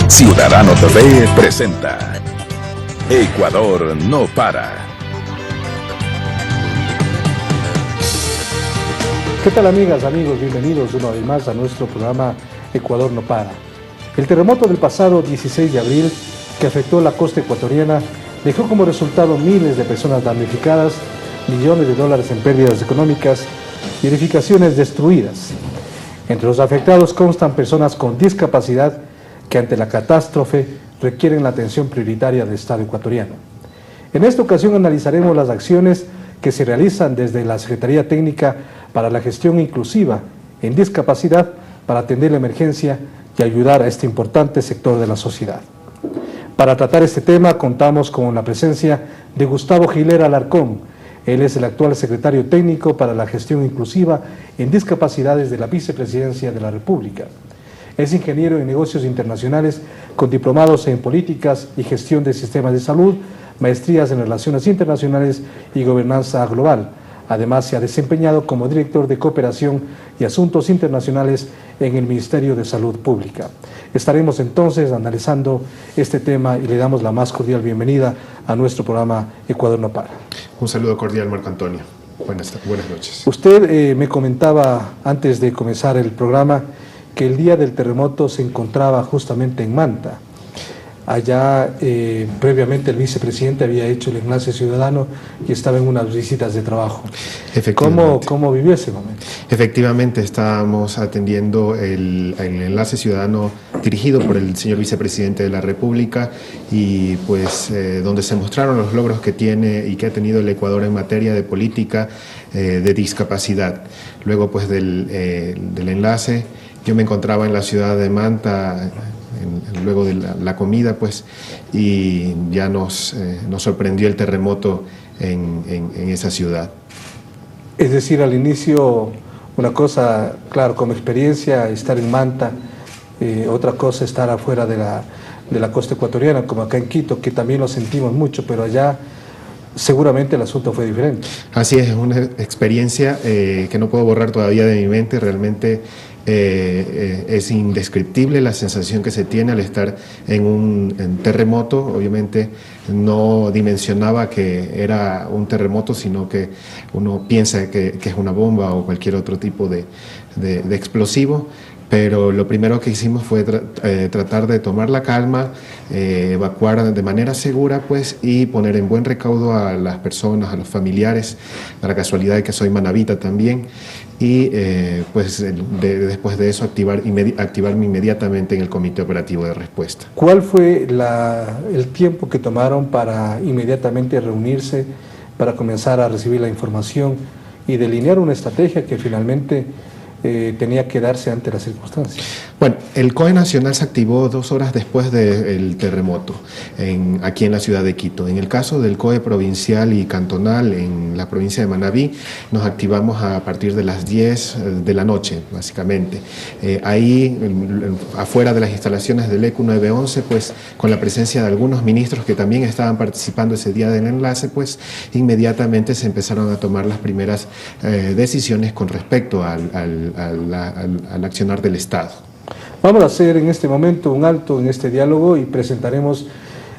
Ciudadano TV presenta Ecuador no para. ¿Qué tal, amigas, amigos? Bienvenidos una vez más a nuestro programa Ecuador no para. El terremoto del pasado 16 de abril que afectó la costa ecuatoriana dejó como resultado miles de personas damnificadas, millones de dólares en pérdidas económicas y edificaciones destruidas. Entre los afectados constan personas con discapacidad que ante la catástrofe requieren la atención prioritaria del Estado ecuatoriano. En esta ocasión analizaremos las acciones que se realizan desde la Secretaría Técnica para la Gestión Inclusiva en Discapacidad para atender la emergencia y ayudar a este importante sector de la sociedad. Para tratar este tema contamos con la presencia de Gustavo Gilera Alarcón. Él es el actual secretario técnico para la Gestión Inclusiva en Discapacidades de la Vicepresidencia de la República. Es ingeniero en negocios internacionales con diplomados en políticas y gestión de sistemas de salud, maestrías en relaciones internacionales y gobernanza global. Además, se ha desempeñado como director de cooperación y asuntos internacionales en el Ministerio de Salud Pública. Estaremos entonces analizando este tema y le damos la más cordial bienvenida a nuestro programa Ecuador no para. Un saludo cordial, Marco Antonio. Buenas noches. Usted me comentaba antes de comenzar el programa que el día del terremoto se encontraba justamente en Manta. Allá previamente el vicepresidente había hecho el enlace ciudadano y estaba en unas visitas de trabajo. ¿Cómo vivió ese momento? Efectivamente, estábamos atendiendo el enlace ciudadano dirigido por el señor vicepresidente de la República y pues donde se mostraron los logros que tiene y que ha tenido el Ecuador en materia de política de discapacidad. Luego pues del enlace, yo me encontraba en la ciudad de Manta luego de la comida, pues, y ya nos sorprendió el terremoto en esa ciudad. Es decir, al inicio, una cosa, claro, como experiencia, estar en Manta, otra cosa estar afuera de la costa ecuatoriana, como acá en Quito, que también lo sentimos mucho, pero allá seguramente el asunto fue diferente. Así es una experiencia que no puedo borrar todavía de mi mente. Realmente es indescriptible la sensación que se tiene al estar en un terremoto. Obviamente no dimensionaba que era un terremoto, sino que uno piensa que es una bomba o cualquier otro tipo de explosivo. Pero lo primero que hicimos fue tratar de tomar la calma, evacuar de manera segura, pues, y poner en buen recaudo a las personas, a los familiares, a la casualidad de que soy manabita también, y pues después de eso activarme inmediatamente en el Comité Operativo de Respuesta. ¿Cuál fue el tiempo que tomaron para inmediatamente reunirse, para comenzar a recibir la información y delinear una estrategia que finalmente tenía que darse ante las circunstancias? Bueno, el COE Nacional se activó 2 horas después del terremoto aquí en la ciudad de Quito. En el caso del COE provincial y cantonal en la provincia de Manabí, nos activamos a partir de las 10 de la noche, básicamente. Ahí, afuera de las instalaciones del ECU 911, pues con la presencia de algunos ministros que también estaban participando ese día del enlace, pues inmediatamente se empezaron a tomar las primeras decisiones con respecto al accionar del Estado. Vamos a hacer en este momento un alto en este diálogo y presentaremos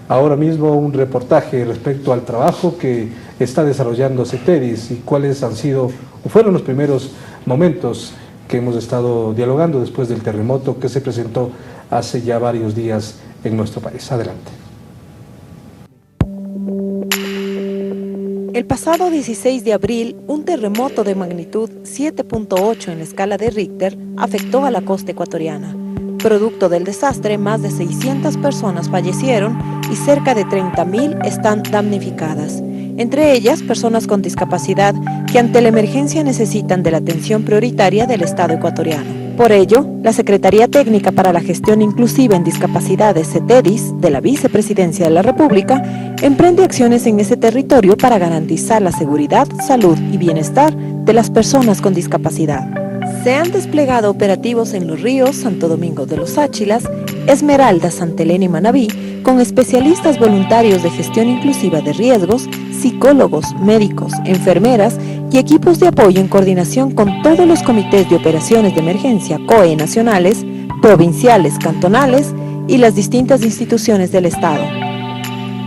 ahora mismo un reportaje respecto al trabajo que está desarrollando CETEDIS y cuáles fueron los primeros momentos que hemos estado dialogando después del terremoto que se presentó hace ya varios días en nuestro país. Adelante. El pasado 16 de abril, un terremoto de magnitud 7.8 en la escala de Richter afectó a la costa ecuatoriana. Producto del desastre, más de 600 personas fallecieron y cerca de 30.000 están damnificadas. Entre ellas, personas con discapacidad que ante la emergencia necesitan de la atención prioritaria del Estado ecuatoriano. Por ello, la Secretaría Técnica para la Gestión Inclusiva en Discapacidades, CETEDIS, de la Vicepresidencia de la República, emprende acciones en ese territorio para garantizar la seguridad, salud y bienestar de las personas con discapacidad. Se han desplegado operativos en Los Ríos, Santo Domingo de los Áchilas, Esmeralda, Santa Elena y Manabí, con especialistas voluntarios de gestión inclusiva de riesgos, psicólogos, médicos, enfermeras y equipos de apoyo en coordinación con todos los comités de operaciones de emergencia COE nacionales, provinciales, cantonales y las distintas instituciones del Estado.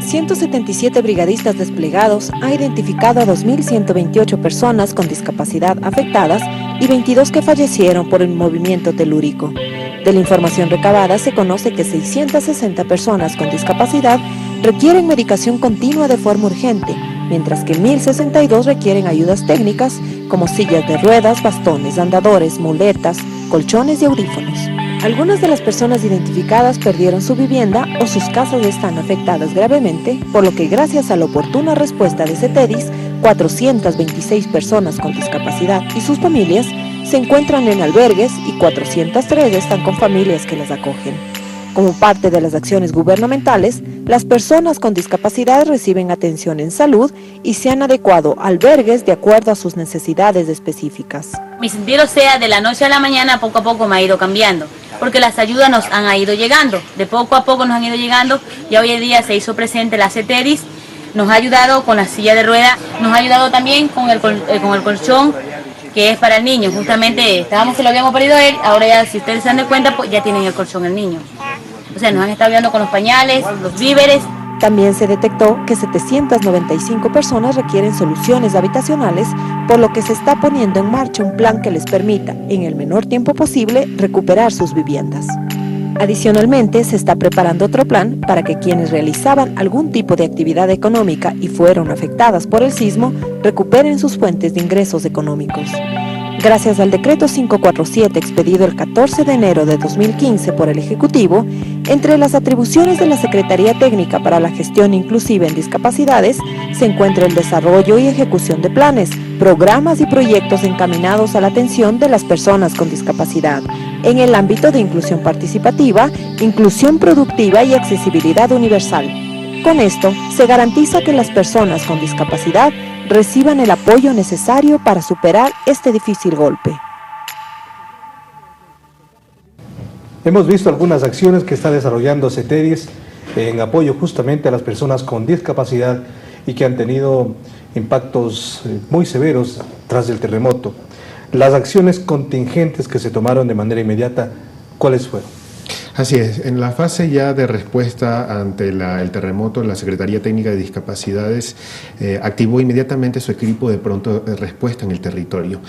177 brigadistas desplegados han identificado a 2.128 personas con discapacidad afectadas y 22 que fallecieron por el movimiento telúrico. De la información recabada se conoce que 660 personas con discapacidad requieren medicación continua de forma urgente, mientras que 1.062 requieren ayudas técnicas como sillas de ruedas, bastones, andadores, muletas, colchones y audífonos. Algunas de las personas identificadas perdieron su vivienda o sus casas están afectadas gravemente, por lo que gracias a la oportuna respuesta de CETEDIS, 426 personas con discapacidad y sus familias se encuentran en albergues y 403 están con familias que las acogen. Como parte de las acciones gubernamentales, las personas con discapacidad reciben atención en salud y se han adecuado albergues de acuerdo a sus necesidades específicas. Mi sentir, o sea, de la noche a la mañana, poco a poco me ha ido cambiando, porque las ayudas nos han ido llegando, de poco a poco nos han ido llegando, y hoy en día se hizo presente la CETEDIS, nos ha ayudado con la silla de rueda, nos ha ayudado también con el colchón, que es para el niño. Justamente estábamos que lo habíamos perdido él, ahora ya, si ustedes se dan cuenta, pues ya tienen el colchón el niño. O sea, nos han estado ayudando con los pañales, los víveres. También se detectó que 795 personas requieren soluciones habitacionales, por lo que se está poniendo en marcha un plan que les permita, en el menor tiempo posible, recuperar sus viviendas. Adicionalmente, se está preparando otro plan para que quienes realizaban algún tipo de actividad económica y fueron afectadas por el sismo, recuperen sus fuentes de ingresos económicos. Gracias al decreto 547 expedido el 14 de enero de 2015 por el Ejecutivo, entre las atribuciones de la Secretaría Técnica para la Gestión Inclusiva en Discapacidades se encuentra el desarrollo y ejecución de planes, programas y proyectos encaminados a la atención de las personas con discapacidad, en el ámbito de inclusión participativa, inclusión productiva y accesibilidad universal. Con esto, se garantiza que las personas con discapacidad reciban el apoyo necesario para superar este difícil golpe. Hemos visto algunas acciones que está desarrollando CETEDIS en apoyo justamente a las personas con discapacidad y que han tenido impactos muy severos tras el terremoto. Las acciones contingentes que se tomaron de manera inmediata, ¿cuáles fueron? Así es, en la fase ya de respuesta ante el terremoto, la Secretaría Técnica de Discapacidades activó inmediatamente su equipo de pronto respuesta en el territorio,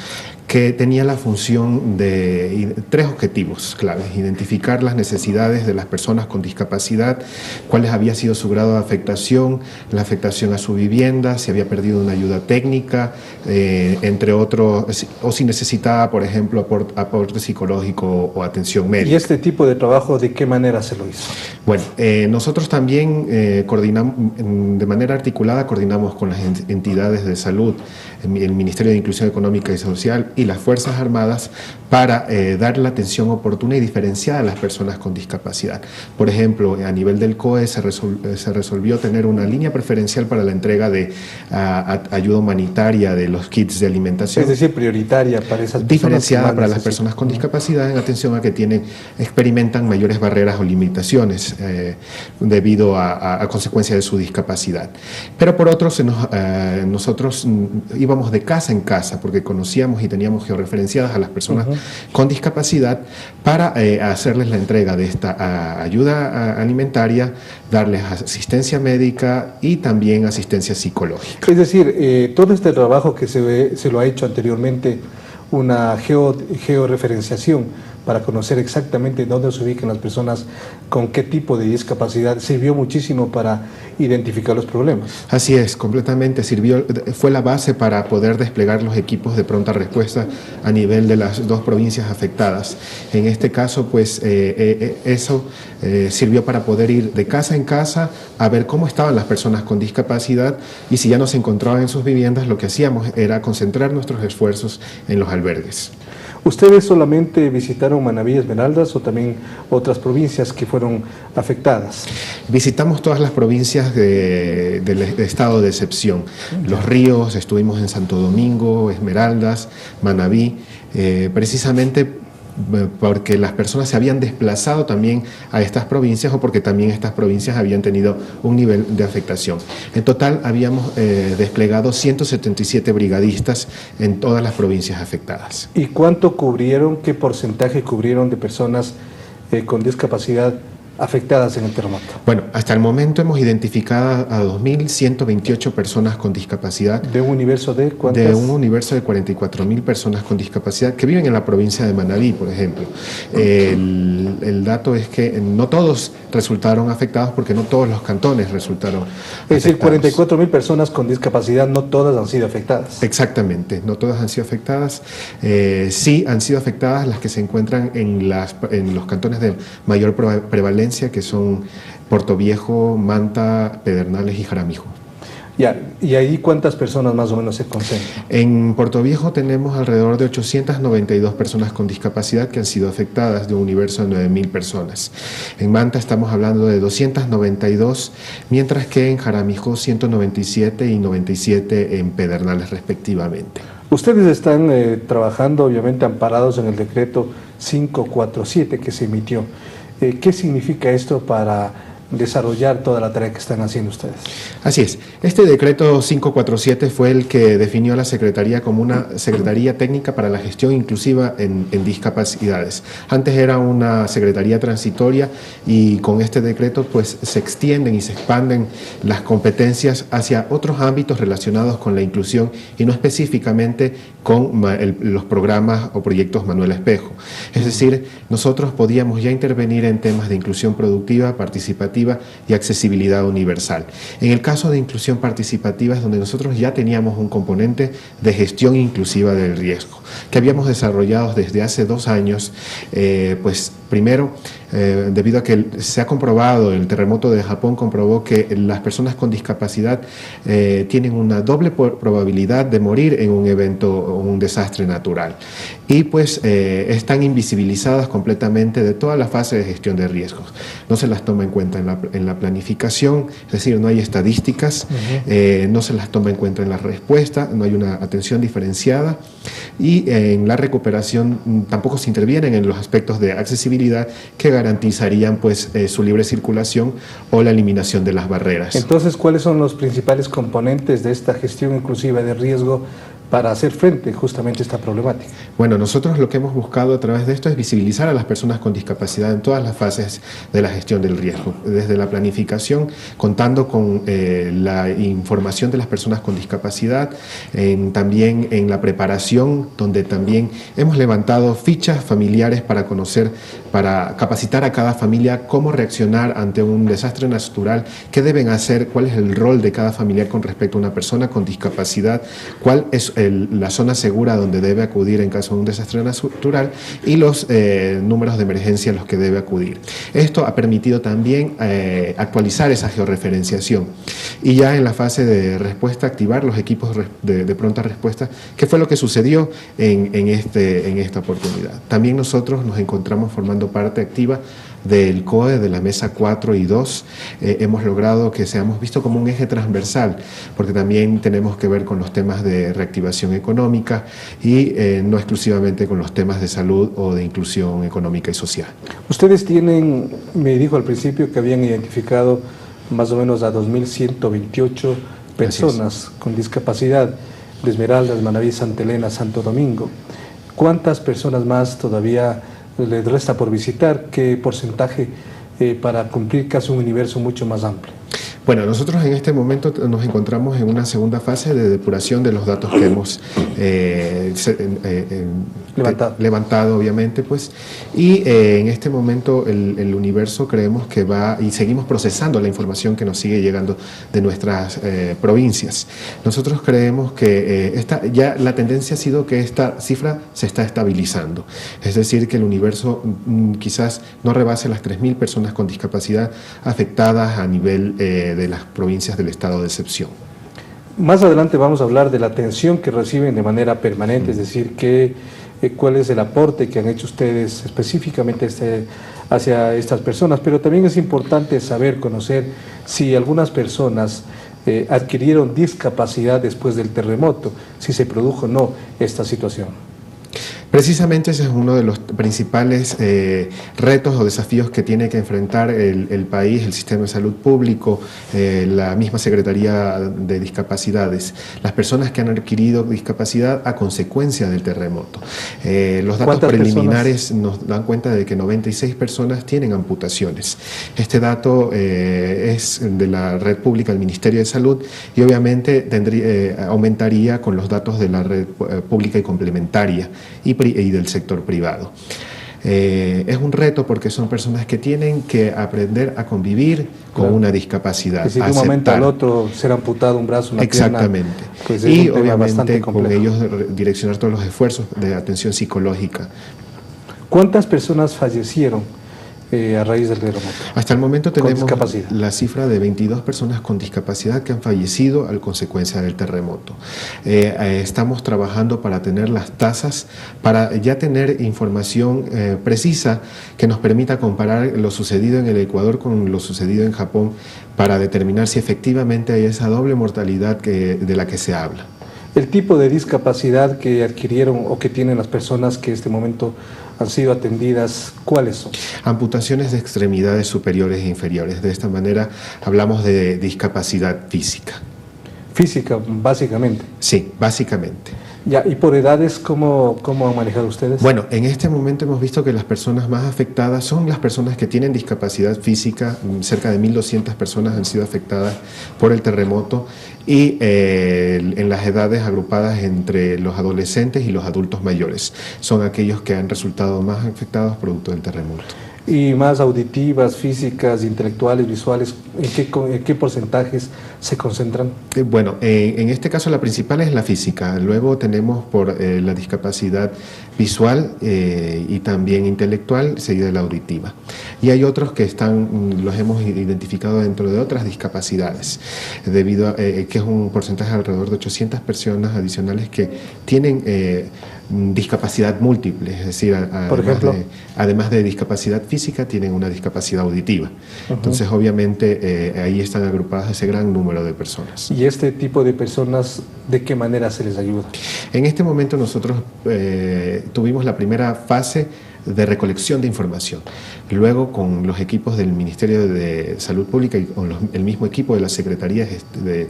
que tenía la función de tres objetivos claves: identificar las necesidades de las personas con discapacidad, cuáles había sido su grado de afectación, la afectación a su vivienda, si había perdido una ayuda técnica, entre otros, o si necesitaba, por ejemplo, aporte psicológico o atención médica. ¿Y este tipo de trabajo de qué manera se lo hizo? Bueno, nosotros también coordinamos, de manera articulada, coordinamos con las entidades de salud, el Ministerio de Inclusión Económica y Social y las Fuerzas Armadas para dar la atención oportuna y diferenciada a las personas con discapacidad. Por ejemplo, a nivel del COE se resolvió tener una línea preferencial para la entrega de ayuda humanitaria de los kits de alimentación. Es decir, prioritaria para esas personas. Diferenciada para las personas con discapacidad en atención a que experimentan mayores barreras o limitaciones debido a consecuencia de su discapacidad. Pero por otro, nosotros íbamos de casa en casa porque conocíamos y teníamos georreferenciadas a las personas con discapacidad para hacerles la entrega de esta ayuda alimentaria, darles asistencia médica y también asistencia psicológica. Es decir, todo este trabajo que se lo ha hecho anteriormente una georreferenciación para conocer exactamente dónde se ubican las personas con qué tipo de discapacidad, sirvió muchísimo para identificar los problemas. Así es, completamente fue la base para poder desplegar los equipos de pronta respuesta a nivel de las dos provincias afectadas. En este caso, pues eso sirvió para poder ir de casa en casa a ver cómo estaban las personas con discapacidad, y si ya no se encontraban en sus viviendas, lo que hacíamos era concentrar nuestros esfuerzos en los albergues. ¿Ustedes solamente visitaron Manabí y Esmeraldas o también otras provincias que fueron afectadas? Visitamos todas las provincias del estado de excepción. Los Ríos, estuvimos en Santo Domingo, Esmeraldas, Manabí, precisamente porque las personas se habían desplazado también a estas provincias o porque también estas provincias habían tenido un nivel de afectación. En total habíamos desplegado 177 brigadistas en todas las provincias afectadas. ¿Y cuánto cubrieron, qué porcentaje cubrieron de personas con discapacidad afectadas en el terremoto? Bueno, hasta el momento hemos identificado a 2.128 personas con discapacidad. ¿De un universo de cuántas? De un universo de 44.000 personas con discapacidad que viven en la provincia de Manabí, por ejemplo. El dato es que no todos resultaron afectados porque no todos los cantones resultaron afectados. Es decir, 44.000 personas con discapacidad, no todas han sido afectadas. Exactamente, no todas han sido afectadas. Sí han sido afectadas las que se encuentran en los cantones de mayor prevalencia, que son Portoviejo, Manta, Pedernales y Jaramillo. Ya, ¿y ahí cuántas personas más o menos se concentran? En Portoviejo tenemos alrededor de 892 personas con discapacidad que han sido afectadas, de un universo de 9.000 personas. En Manta estamos hablando de 292, mientras que en Jaramillo 197 y 97 en Pedernales respectivamente. Ustedes están trabajando obviamente amparados en el decreto 547 que se emitió. ¿Qué significa esto para desarrollar toda la tarea que están haciendo ustedes? Así es. Este decreto 547 fue el que definió a la Secretaría como una Secretaría Técnica para la Gestión Inclusiva en Discapacidades. Antes era una Secretaría Transitoria y con este decreto pues se extienden y se expanden las competencias hacia otros ámbitos relacionados con la inclusión y no específicamente con los programas o proyectos Manuel Espejo. Es decir, nosotros podíamos ya intervenir en temas de inclusión productiva, participativa y accesibilidad universal. En el caso de inclusión participativa es donde nosotros ya teníamos un componente de gestión inclusiva del riesgo, que habíamos desarrollado desde hace 2 años, pues primero, debido a que se ha comprobado, el terremoto de Japón comprobó que las personas con discapacidad tienen una doble probabilidad de morir en un evento o un desastre natural y pues están invisibilizadas completamente de toda la fase de gestión de riesgos. No se las toma en cuenta en la planificación, es decir, no hay estadísticas, no se las toma en cuenta en la respuesta, no hay una atención diferenciada y en la recuperación tampoco se intervienen en los aspectos de accesibilidad que garantizarían pues su libre circulación o la eliminación de las barreras. Entonces, ¿cuáles son los principales componentes de esta gestión inclusiva de riesgo para hacer frente justamente a esta problemática? Bueno, nosotros lo que hemos buscado a través de esto es visibilizar a las personas con discapacidad en todas las fases de la gestión del riesgo, desde la planificación, contando con la información de las personas con discapacidad, también en la preparación, donde también hemos levantado fichas familiares para conocer, para capacitar a cada familia cómo reaccionar ante un desastre natural, qué deben hacer, cuál es el rol de cada familiar con respecto a una persona con discapacidad, cuál es la zona segura donde debe acudir en caso de un desastre natural y los números de emergencia a los que debe acudir. Esto ha permitido también actualizar esa georreferenciación y ya en la fase de respuesta activar los equipos de pronta respuesta, que fue lo que sucedió en esta oportunidad. También nosotros nos encontramos formando parte activa del COE, de la mesa 4 y 2, hemos logrado que seamos vistos como un eje transversal, porque también tenemos que ver con los temas de reactivación económica y no exclusivamente con los temas de salud o de inclusión económica y social. Ustedes tienen, me dijo al principio que habían identificado más o menos a 2.128 personas con discapacidad de Esmeraldas, Manabí, Santa Elena, Santo Domingo. ¿Cuántas personas más todavía les resta por visitar? ¿Qué porcentaje para cumplir casi un universo mucho más amplio? Bueno, nosotros en este momento nos encontramos en una segunda fase de depuración de los datos que hemos levantado, obviamente, pues, y en este momento el universo creemos que va, y seguimos procesando la información que nos sigue llegando de nuestras provincias. Nosotros creemos que ya la tendencia ha sido que esta cifra se está estabilizando, es decir, que el universo quizás no rebase las 3.000 personas con discapacidad afectadas a nivel de las provincias del estado de excepción. Más adelante vamos a hablar de la atención que reciben de manera permanente, es decir, cuál es el aporte que han hecho ustedes específicamente hacia estas personas, pero también es importante saber, conocer si algunas personas adquirieron discapacidad después del terremoto, si se produjo o no esta situación. Precisamente ese es uno de los principales retos o desafíos que tiene que enfrentar el país, el sistema de salud público, la misma Secretaría de Discapacidades, las personas que han adquirido discapacidad a consecuencia del terremoto. Los datos preliminares nos dan cuenta de que 96 personas tienen amputaciones. Este dato es de la red pública del Ministerio de Salud y obviamente aumentaría con los datos de la red pública y complementaria y del sector privado. Es un reto porque son personas que tienen que aprender a convivir con una discapacidad. Que si de un momento al otro ser amputado un brazo, una exactamente. pierna, pues y obviamente con ellos direccionar todos los esfuerzos de atención psicológica. ¿Cuántas personas fallecieron a raíz del terremoto? Hasta el momento tenemos la cifra de 22 personas con discapacidad que han fallecido a consecuencia del terremoto. Estamos trabajando para tener las tasas, para ya tener información precisa que nos permita comparar lo sucedido en el Ecuador con lo sucedido en Japón para determinar si efectivamente hay esa doble mortalidad de la que se habla. El tipo de discapacidad que adquirieron o que tienen las personas que en este momento han sido atendidas, ¿cuáles son? Amputaciones de extremidades superiores e inferiores. De esta manera hablamos de discapacidad física. ¿Física, básicamente? Sí, básicamente. Ya, ¿y por edades cómo han manejado ustedes? Bueno, en este momento hemos visto que las personas más afectadas son las personas que tienen discapacidad física. Cerca de 1.200 personas han sido afectadas por el terremoto y en las edades agrupadas entre los adolescentes y los adultos mayores. Son aquellos que han resultado más afectados producto del terremoto. ¿Y más auditivas, físicas, intelectuales, visuales? ¿En qué porcentajes se concentran? Bueno, en este caso la principal es la física. Luego tenemos por la discapacidad visual y también intelectual, seguida de la auditiva. Y hay otros que los hemos identificado dentro de otras discapacidades, debido a que es un porcentaje de alrededor de 800 personas adicionales que tienen discapacidad múltiple, es decir, además de discapacidad física, tienen una discapacidad auditiva. Entonces, obviamente, ahí están agrupadas ese gran número de personas. ¿Y este tipo de personas, de qué manera se les ayuda? En este momento nosotros tuvimos la primera fase de recolección de información. Luego, con los equipos del Ministerio de Salud Pública y con el mismo equipo de la Secretaría de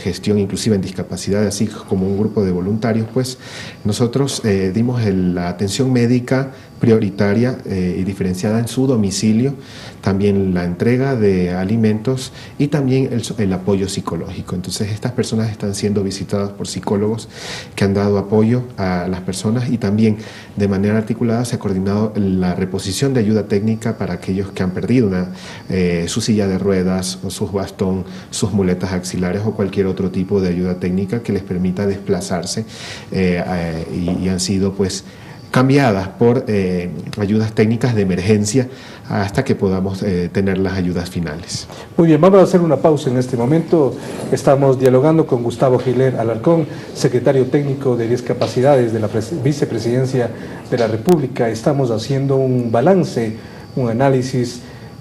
Gestión Inclusiva en Discapacidad, así como un grupo de voluntarios, pues nosotros dimos la atención médica prioritaria y diferenciada en su domicilio, también la entrega de alimentos y también el apoyo psicológico. Entonces, estas personas están siendo visitadas por psicólogos que han dado apoyo a las personas y también de manera articulada se ha coordinado la reposición de ayuda técnica para aquellos que han perdido su silla de ruedas o su bastón, sus muletas axilares o cualquier otro tipo de ayuda técnica que les permita desplazarse y han sido pues cambiadas por ayudas técnicas de emergencia hasta que podamos tener las ayudas finales. Muy bien, vamos a hacer una pausa en este momento. Estamos dialogando con Gustavo Giler Alarcón, secretario técnico de Discapacidades de la Vicepresidencia de la República. Estamos haciendo un balance, un análisis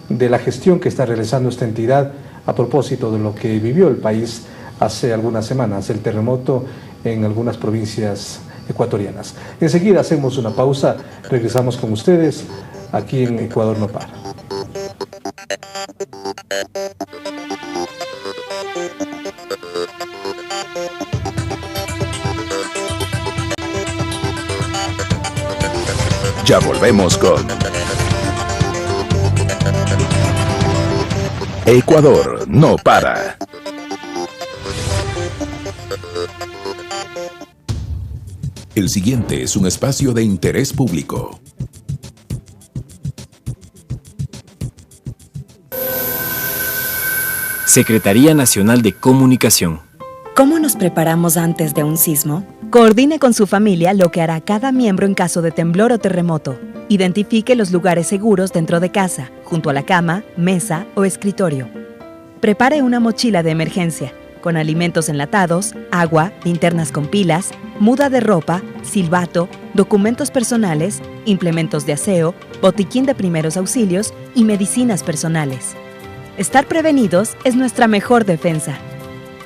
de la gestión que está realizando esta entidad a propósito de lo que vivió el país hace algunas semanas, el terremoto en algunas provincias ecuatorianas. Enseguida hacemos una pausa, regresamos con ustedes aquí en Ecuador no para. Ya volvemos con Ecuador no para. El siguiente es un espacio de interés público. Secretaría Nacional de Comunicación. ¿Cómo nos preparamos antes de un sismo? Coordine con su familia lo que hará cada miembro en caso de temblor o terremoto. Identifique los lugares seguros dentro de casa, junto a la cama, mesa o escritorio. Prepare una mochila de emergencia, con alimentos enlatados, agua, linternas con pilas, muda de ropa, silbato, documentos personales, implementos de aseo, botiquín de primeros auxilios y medicinas personales. Estar prevenidos es nuestra mejor defensa.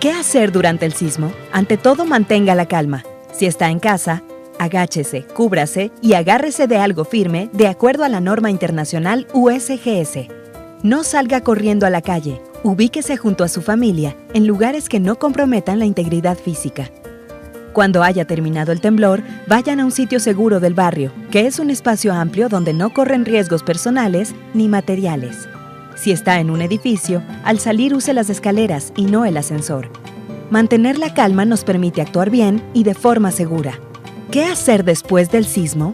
¿Qué hacer durante el sismo? Ante todo, mantenga la calma. Si está en casa, Agáchese, cúbrase y agárrese de algo firme de acuerdo a la norma internacional USGS. No salga corriendo a la calle. Ubíquese junto a su familia en lugares que no comprometan la integridad física. Cuando haya terminado el temblor, vayan a un sitio seguro del barrio, que es un espacio amplio donde no corren riesgos personales ni materiales. Si está en un edificio, al salir use las escaleras y no el ascensor. Mantener la calma nos permite actuar bien y de forma segura. ¿Qué hacer después del sismo?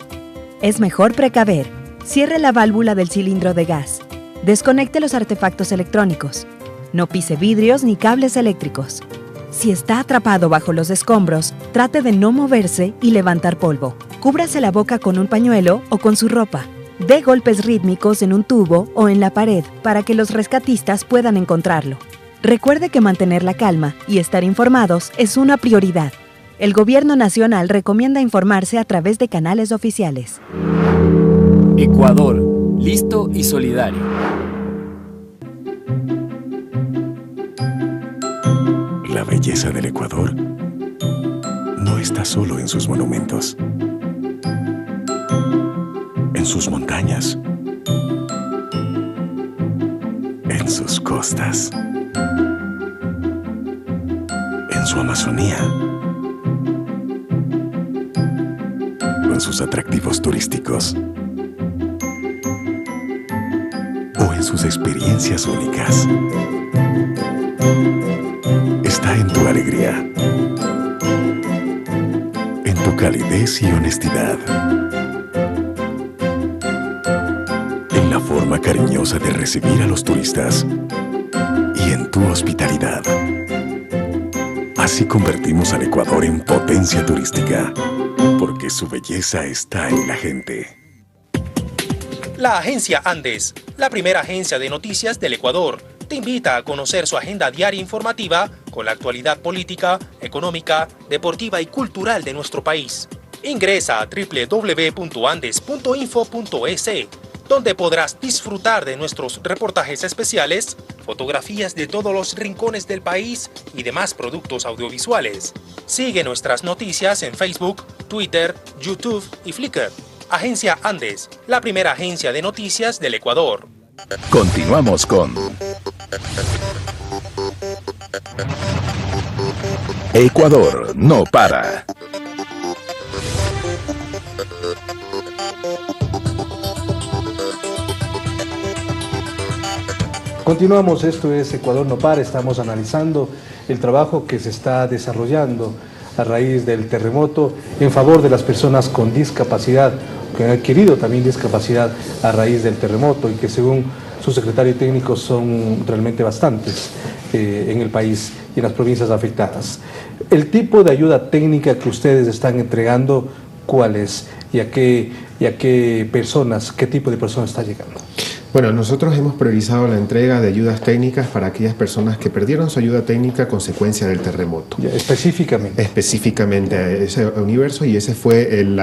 Es mejor precaver. Cierre la válvula del cilindro de gas. Desconecte los artefactos electrónicos. No pise vidrios ni cables eléctricos. Si está atrapado bajo los escombros, trate de no moverse y levantar polvo. Cúbrase la boca con un pañuelo o con su ropa. Dé golpes rítmicos en un tubo o en la pared para que los rescatistas puedan encontrarlo. Recuerde que mantener la calma y estar informados es una prioridad. El Gobierno Nacional recomienda informarse a través de canales oficiales. Ecuador, listo y solidario. La belleza del Ecuador no está solo en sus monumentos, en sus montañas, en sus costas, en su Amazonía, con sus atractivos turísticos o en sus experiencias únicas. Está en tu alegría, en tu calidez y honestidad, en la forma cariñosa de recibir a los turistas y en tu hospitalidad. Así convertimos al Ecuador en potencia turística, porque su belleza está en la gente. La Agencia Andes, la primera agencia de noticias del Ecuador, te invita a conocer su agenda diaria informativa con la actualidad política, económica, deportiva y cultural de nuestro país. Ingresa a www.andes.info.es, donde podrás disfrutar de nuestros reportajes especiales, fotografías de todos los rincones del país y demás productos audiovisuales. Sigue nuestras noticias en Facebook, Twitter, YouTube y Flickr. Agencia Andes, la primera agencia de noticias del Ecuador. Continuamos con Ecuador no para. Continuamos, esto es Ecuador no para, estamos analizando el trabajo que se está desarrollando a raíz del terremoto en favor de las personas con discapacidad, que han adquirido también discapacidad a raíz del terremoto y que según su secretario técnico son realmente bastantes en el país y en las provincias afectadas. El tipo de ayuda técnica que ustedes están entregando, ¿cuál es? ¿Y a qué personas, qué tipo de personas está llegando? Bueno, nosotros hemos priorizado la entrega de ayudas técnicas para aquellas personas que perdieron su ayuda técnica a consecuencia del terremoto. Específicamente. Específicamente a ese universo, y ese fue el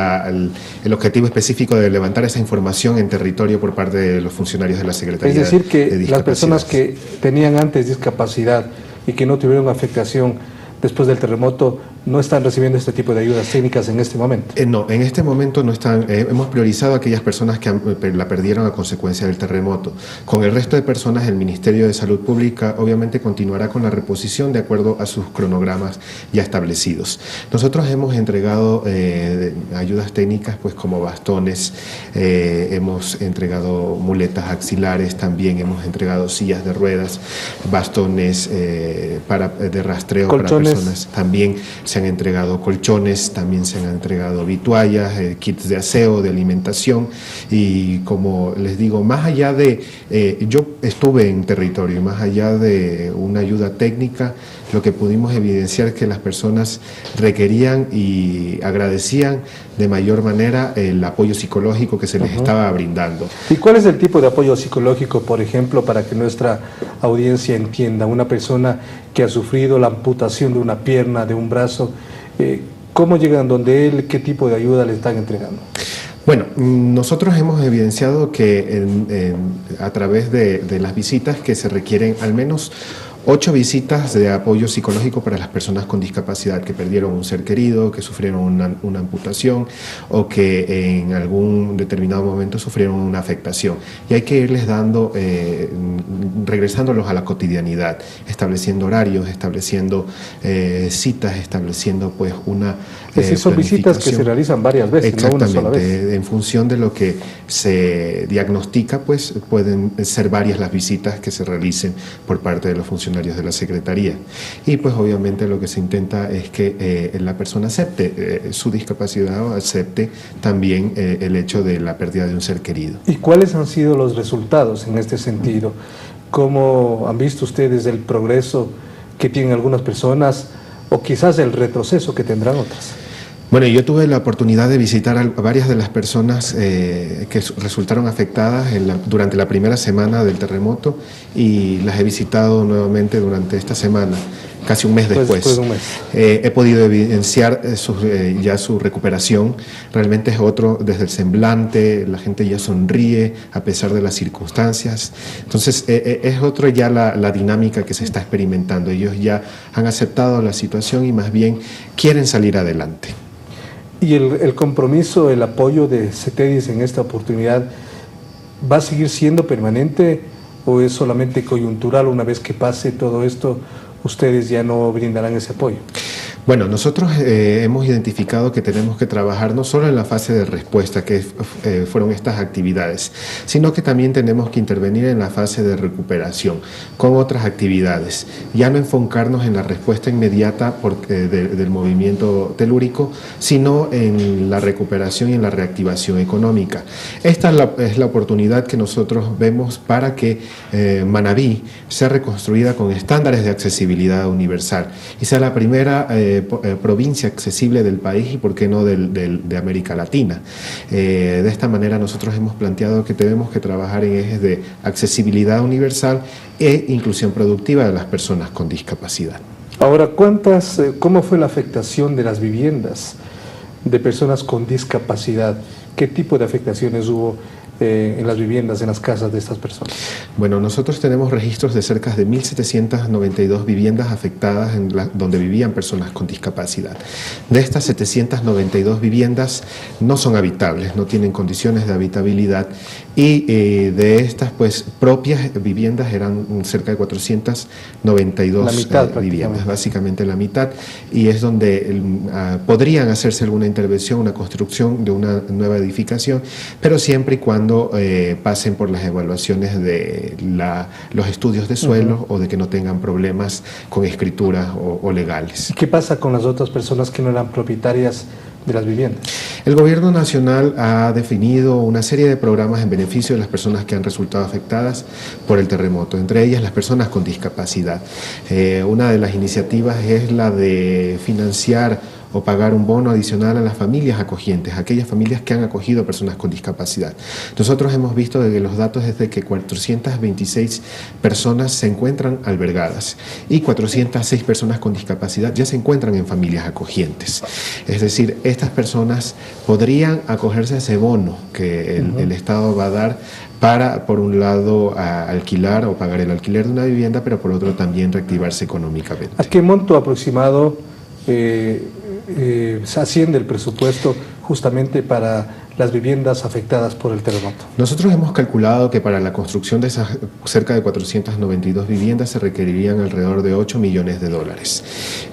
objetivo específico de levantar esa información en territorio por parte de los funcionarios de la Secretaría de Discapacidad. Es decir, que las personas que tenían antes discapacidad y que no tuvieron afectación después del terremoto, ¿no están recibiendo este tipo de ayudas técnicas en este momento? No, en este momento no están. Hemos priorizado a aquellas personas que la perdieron a consecuencia del terremoto. Con el resto de personas, el Ministerio de Salud Pública obviamente continuará con la reposición de acuerdo a sus cronogramas ya establecidos. Nosotros hemos entregado ayudas técnicas pues como bastones, hemos entregado muletas axilares, también hemos entregado sillas de ruedas, bastones de rastreo, colchones. Para personas. También se han entregado colchones, también se han entregado vituallas, kits de aseo, de alimentación, y como les digo, más allá de, yo estuve en territorio, más allá de una ayuda técnica, lo que pudimos evidenciar es que las personas requerían y agradecían de mayor manera el apoyo psicológico que se les estaba brindando. ¿Y cuál es el tipo de apoyo psicológico, por ejemplo, para que nuestra audiencia entienda? Una persona que ha sufrido la amputación de una pierna, de un brazo, ¿cómo llegan donde él? ¿Qué tipo de ayuda le están entregando? Bueno, nosotros hemos evidenciado que a través de las visitas que se requieren al menos 8 visitas de apoyo psicológico para las personas con discapacidad que perdieron un ser querido, que sufrieron una amputación o que en algún determinado momento sufrieron una afectación. Y hay que irles dando, regresándolos a la cotidianidad, estableciendo horarios, estableciendo citas, estableciendo pues una son visitas que se realizan varias veces, no una sola vez. En función de lo que se diagnostica, pues pueden ser varias las visitas que se realicen por parte de los funcionarios de la Secretaría. Y pues obviamente lo que se intenta es que la persona acepte su discapacidad o acepte también el hecho de la pérdida de un ser querido. ¿Y cuáles han sido los resultados en este sentido? ¿Cómo han visto ustedes el progreso que tienen algunas personas o quizás el retroceso que tendrán otras? Bueno, yo tuve la oportunidad de visitar a varias de las personas que resultaron afectadas durante la primera semana del terremoto y las he visitado nuevamente durante esta semana, casi un mes después. Después de un mes. He podido evidenciar ya su recuperación. Realmente es otro, desde el semblante, la gente ya sonríe a pesar de las circunstancias. Entonces es otro ya la dinámica que se está experimentando. Ellos ya han aceptado la situación y más bien quieren salir adelante. ¿Y el compromiso, el apoyo de CETEDIS en esta oportunidad va a seguir siendo permanente o es solamente coyuntural? Una vez que pase todo esto, ustedes ya no brindarán ese apoyo. Bueno, nosotros hemos identificado que tenemos que trabajar no solo en la fase de respuesta, que fueron estas actividades, sino que también tenemos que intervenir en la fase de recuperación con otras actividades. Ya no enfocarnos en la respuesta inmediata del movimiento telúrico, sino en la recuperación y en la reactivación económica. Esta es la oportunidad que nosotros vemos para que Manabí sea reconstruida con estándares de accesibilidad universal y sea la primera provincia accesible del país y por qué no de América Latina. De esta manera nosotros hemos planteado que tenemos que trabajar en ejes de accesibilidad universal e inclusión productiva de las personas con discapacidad. Ahora, ¿cómo fue la afectación de las viviendas de personas con discapacidad? ¿Qué tipo de afectaciones hubo en las viviendas, en las casas de estas personas? Bueno, nosotros tenemos registros de cerca de 1.792 viviendas afectadas donde vivían personas con discapacidad. De estas 792 viviendas no son habitables, no tienen condiciones de habitabilidad y de estas pues propias viviendas eran cerca de 492 la mitad, viviendas, básicamente la mitad, y es donde podrían hacerse alguna intervención, una construcción de una nueva edificación, pero siempre y cuando pasen por las evaluaciones de los estudios de suelo o de que no tengan problemas con escrituras o legales. ¿Y qué pasa con las otras personas que no eran propietarias de las viviendas? El Gobierno Nacional ha definido una serie de programas en beneficio de las personas que han resultado afectadas por el terremoto, entre ellas las personas con discapacidad. Una de las iniciativas es la de financiar o pagar un bono adicional a las familias acogientes, aquellas familias que han acogido a personas con discapacidad. Nosotros hemos visto desde los datos desde que 426 personas se encuentran albergadas y 406 personas con discapacidad ya se encuentran en familias acogientes. Es decir, estas personas podrían acogerse a ese bono que el Estado va a dar para, por un lado, alquilar o pagar el alquiler de una vivienda, pero por otro también reactivarse económicamente. ¿A qué monto aproximado se asciende el presupuesto justamente para las viviendas afectadas por el terremoto? Nosotros hemos calculado que para la construcción de esas cerca de 492 viviendas se requerirían alrededor de $8 millones.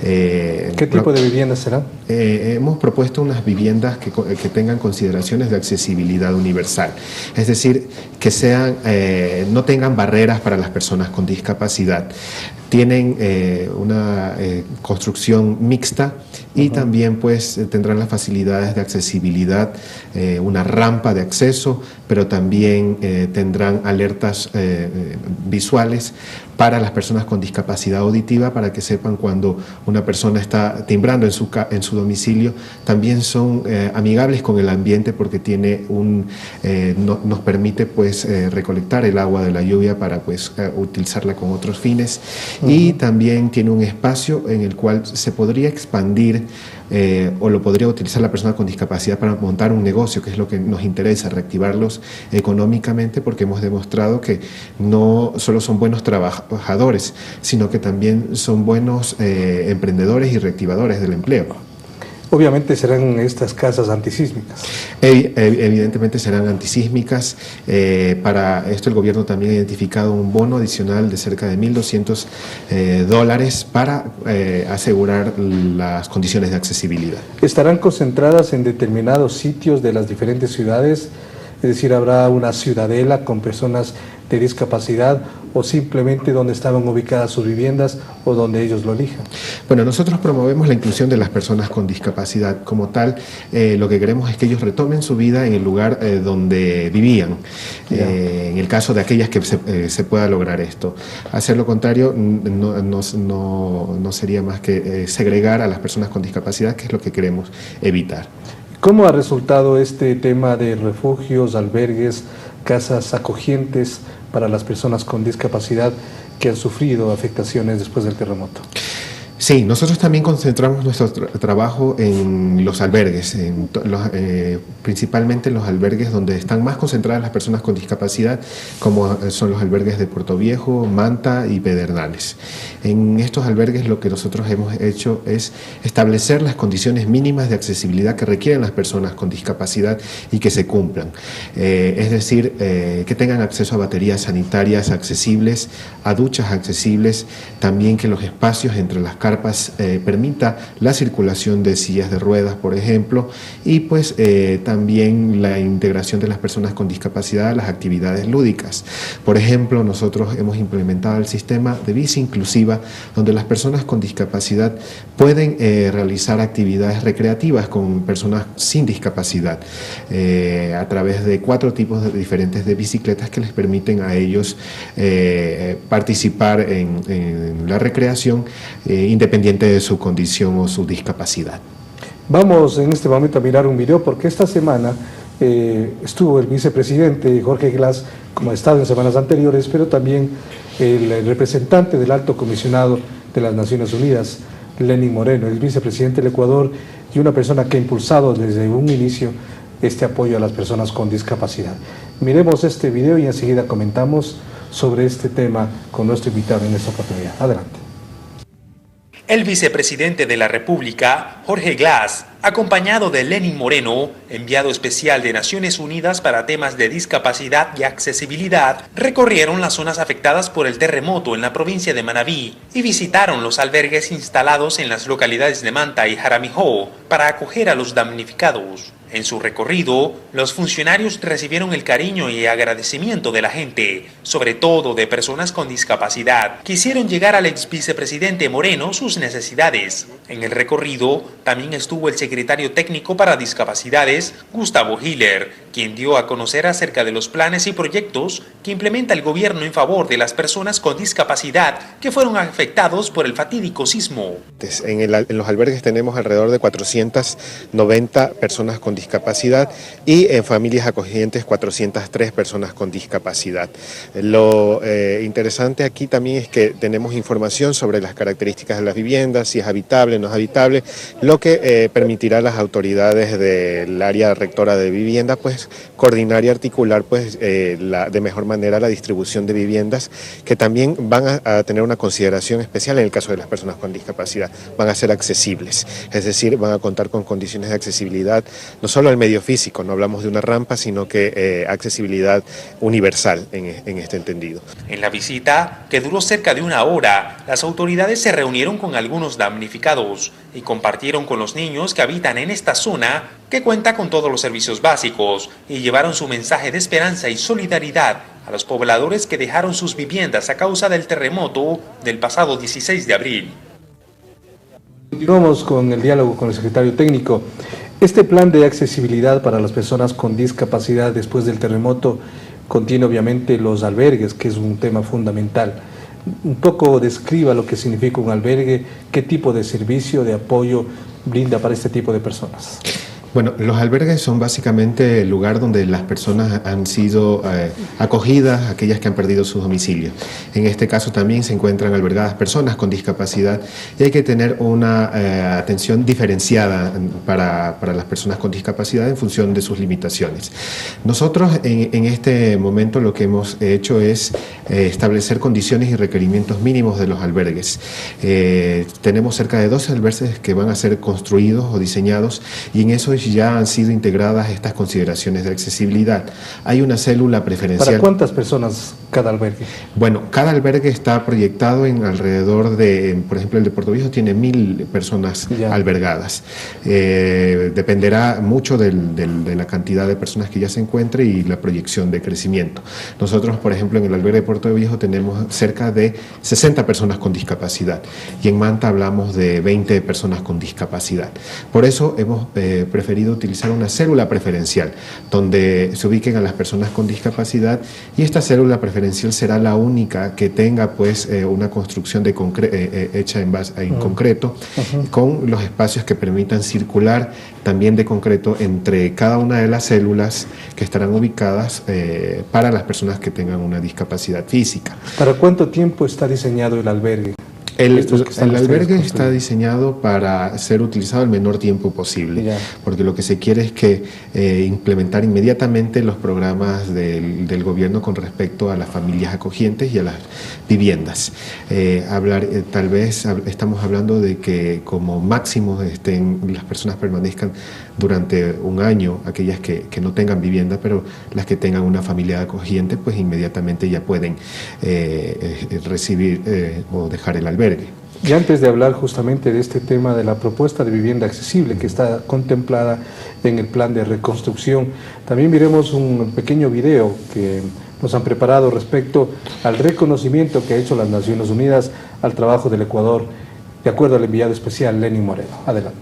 ¿Qué tipo de viviendas serán? Hemos propuesto unas viviendas que tengan consideraciones de accesibilidad universal, es decir, que sean, no tengan barreras para las personas con discapacidad. Tienen una construcción mixta y también pues tendrán las facilidades de accesibilidad, una rampa de acceso, pero también tendrán alertas visuales para las personas con discapacidad auditiva, para que sepan cuando una persona está timbrando en su domicilio. También son amigables con el ambiente porque tiene nos permite pues recolectar el agua de la lluvia para pues utilizarla con otros fines. Y también tiene un espacio en el cual se podría expandir o lo podría utilizar la persona con discapacidad para montar un negocio, que es lo que nos interesa, reactivarlos económicamente, porque hemos demostrado que no solo son buenos trabajadores, sino que también son buenos emprendedores y reactivadores del empleo. Obviamente serán estas casas antisísmicas. Evidentemente serán antisísmicas. Para esto el gobierno también ha identificado un bono adicional de cerca de $1.200 para asegurar las condiciones de accesibilidad. ¿Estarán concentradas en determinados sitios de las diferentes ciudades? Es decir, ¿habrá una ciudadela con personas de discapacidad o simplemente donde estaban ubicadas sus viviendas o donde ellos lo elijan? Bueno, nosotros promovemos la inclusión de las personas con discapacidad. Como tal, lo que queremos es que ellos retomen su vida en el lugar donde vivían, en el caso de aquellas que se pueda lograr esto. Hacer lo contrario no sería más que segregar a las personas con discapacidad, que es lo que queremos evitar. ¿Cómo ha resultado este tema de refugios, albergues, casas acogientes para las personas con discapacidad que han sufrido afectaciones después del terremoto? Sí, nosotros también concentramos nuestro trabajo en los albergues, principalmente en los albergues donde están más concentradas las personas con discapacidad, como son los albergues de Puerto Viejo, Manta y Pedernales. En estos albergues lo que nosotros hemos hecho es establecer las condiciones mínimas de accesibilidad que requieren las personas con discapacidad y que se cumplan. Es decir, que tengan acceso a baterías sanitarias accesibles, a duchas accesibles, también que los espacios entre las carpas permita la circulación de sillas de ruedas, por ejemplo, y pues también la integración de las personas con discapacidad a las actividades lúdicas. Por ejemplo, nosotros hemos implementado el sistema de bici inclusiva, donde las personas con discapacidad pueden realizar actividades recreativas con personas sin discapacidad a través de 4 tipos diferentes de bicicletas que les permiten a ellos participar en la recreación independiente de su condición o su discapacidad. Vamos en este momento a mirar un video porque esta semana estuvo el vicepresidente Jorge Glass, como ha estado en semanas anteriores, pero también el representante del Alto Comisionado de las Naciones Unidas, Lenín Moreno, el vicepresidente del Ecuador y una persona que ha impulsado desde un inicio este apoyo a las personas con discapacidad. Miremos este video y enseguida comentamos sobre este tema con nuestro invitado en esta oportunidad. Adelante. El vicepresidente de la República, Jorge Glass, acompañado de Lenín Moreno, enviado especial de Naciones Unidas para temas de discapacidad y accesibilidad, recorrieron las zonas afectadas por el terremoto en la provincia de Manabí y visitaron los albergues instalados en las localidades de Manta y Jaramijó para acoger a los damnificados. En su recorrido, los funcionarios recibieron el cariño y agradecimiento de la gente, sobre todo de personas con discapacidad, que hicieron llegar al ex vicepresidente Moreno sus necesidades. En el recorrido también estuvo el secretario técnico para discapacidades, Gustavo Hiller, quien dio a conocer acerca de los planes y proyectos que implementa el gobierno en favor de las personas con discapacidad que fueron afectados por el fatídico sismo. En los albergues tenemos alrededor de 490 personas con discapacidad y en familias acogientes 403 personas con discapacidad. Lo interesante aquí también es que tenemos información sobre las características de las viviendas, si es habitable, no es habitable, lo que permitirá a las autoridades del área rectora de vivienda pues coordinar y articular pues de mejor manera la distribución de viviendas que también van a tener una consideración especial en el caso de las personas con discapacidad, van a ser accesibles, es decir, van a contar con condiciones de accesibilidad no solo al medio físico, no hablamos de una rampa, sino que accesibilidad universal en este entendido. En la visita, que duró cerca de 1 hora, las autoridades se reunieron con algunos damnificados y compartieron con los niños que habitan en esta zona, que cuenta con todos los servicios básicos, y llevaron su mensaje de esperanza y solidaridad a los pobladores que dejaron sus viviendas a causa del terremoto del pasado 16 de abril. Continuamos con el diálogo con el secretario técnico. Este plan de accesibilidad para las personas con discapacidad después del terremoto contiene obviamente los albergues, que es un tema fundamental. Un poco describa lo que significa un albergue, qué tipo de servicio, de apoyo brinda para este tipo de personas. Bueno, los albergues son básicamente el lugar donde las personas han sido acogidas, aquellas que han perdido sus domicilios. En este caso también se encuentran albergadas personas con discapacidad y hay que tener una atención diferenciada para las personas con discapacidad en función de sus limitaciones. Nosotros en este momento lo que hemos hecho es establecer condiciones y requerimientos mínimos de los albergues. Tenemos cerca de 12 albergues que van a ser construidos o diseñados y en eso ya han sido integradas estas consideraciones de accesibilidad. Hay una célula preferencial. ¿Para cuántas personas cada albergue? Bueno, cada albergue está proyectado en alrededor de, por ejemplo, el de Puerto Viejo tiene 1000 personas albergadas. Dependerá mucho de la cantidad de personas que ya se encuentre y la proyección de crecimiento. Nosotros, por ejemplo, en el albergue de Puerto Viejo tenemos cerca de 60 personas con discapacidad y en Manta hablamos de 20 personas con discapacidad. Por eso hemos preferido utilizar una célula preferencial donde se ubiquen a las personas con discapacidad y esta célula preferencial será la única que tenga pues una construcción hecha en concreto con los espacios que permitan circular también de concreto entre cada una de las células que estarán ubicadas para las personas que tengan una discapacidad física. ¿Para cuánto tiempo está diseñado el albergue? El albergue está diseñado para ser utilizado el menor tiempo posible, porque lo que se quiere es que implementar inmediatamente los programas del gobierno con respecto a las familias acogientes y a las viviendas. Tal vez estamos hablando de que como máximo las personas permanezcan durante un año, aquellas que no tengan vivienda, pero las que tengan una familia acogiente, pues inmediatamente ya pueden recibir o dejar el albergue. Y antes de hablar justamente de este tema de la propuesta de vivienda accesible que está contemplada en el plan de reconstrucción, también miremos un pequeño video que nos han preparado respecto al reconocimiento que ha hecho las Naciones Unidas al trabajo del Ecuador, de acuerdo al enviado especial Lenín Moreno. Adelante.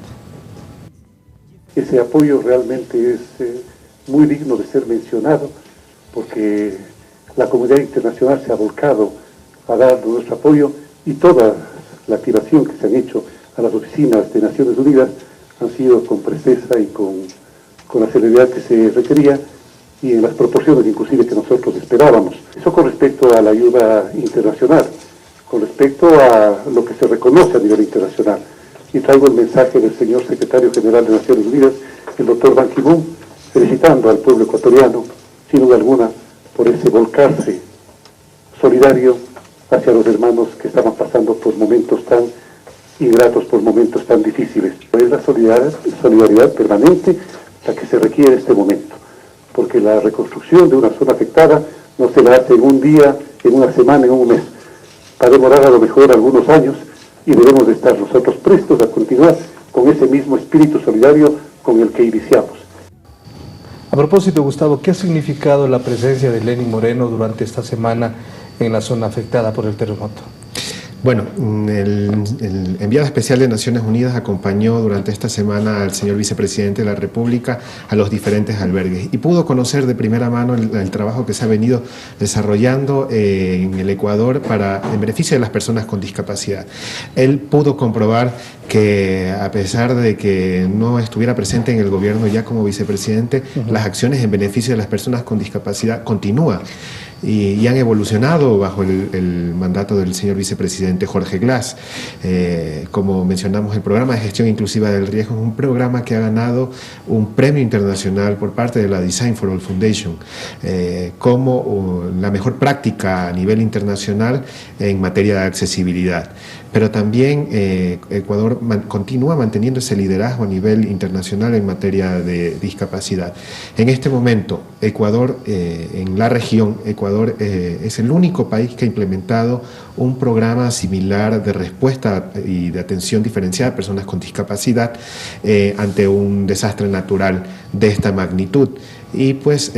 Ese apoyo realmente es muy digno de ser mencionado porque la comunidad internacional se ha volcado a dar nuestro apoyo y toda la activación que se han hecho a las oficinas de Naciones Unidas han sido con presteza y con la celeridad que se requería y en las proporciones inclusive que nosotros esperábamos. Eso con respecto a la ayuda internacional, con respecto a lo que se reconoce a nivel internacional. Y traigo el mensaje del señor secretario general de Naciones Unidas, el doctor Ban Ki-moon, felicitando al pueblo ecuatoriano, sin duda alguna, por ese volcarse solidario hacia los hermanos que estaban pasando por momentos tan ingratos, por momentos tan difíciles. Es la solidaridad permanente la que se requiere en este momento, porque la reconstrucción de una zona afectada no se la hace en un día, en una semana, en un mes. Va a demorar a lo mejor algunos años y debemos de estar nosotros prestos a continuar con ese mismo espíritu solidario con el que iniciamos. A propósito, Gustavo, ¿qué ha significado la presencia de Lenín Moreno durante esta semana en la zona afectada por el terremoto? Bueno, el enviado especial de Naciones Unidas acompañó durante esta semana al señor vicepresidente de la República a los diferentes albergues y pudo conocer de primera mano el trabajo que se ha venido desarrollando en el Ecuador en beneficio de las personas con discapacidad. Él pudo comprobar que a pesar de que no estuviera presente en el gobierno ya como vicepresidente, las acciones en beneficio de las personas con discapacidad continúan. Y han evolucionado bajo el mandato del señor vicepresidente Jorge Glass. Como mencionamos, el programa de gestión inclusiva del riesgo es un programa que ha ganado un premio internacional por parte de la Design for All Foundation como la mejor práctica a nivel internacional en materia de accesibilidad. Pero también Ecuador continúa manteniendo ese liderazgo a nivel internacional en materia de discapacidad. En este momento, Ecuador, en la región, Ecuador es el único país que ha implementado un programa similar de respuesta y de atención diferenciada a personas con discapacidad ante un desastre natural de esta magnitud. Y pues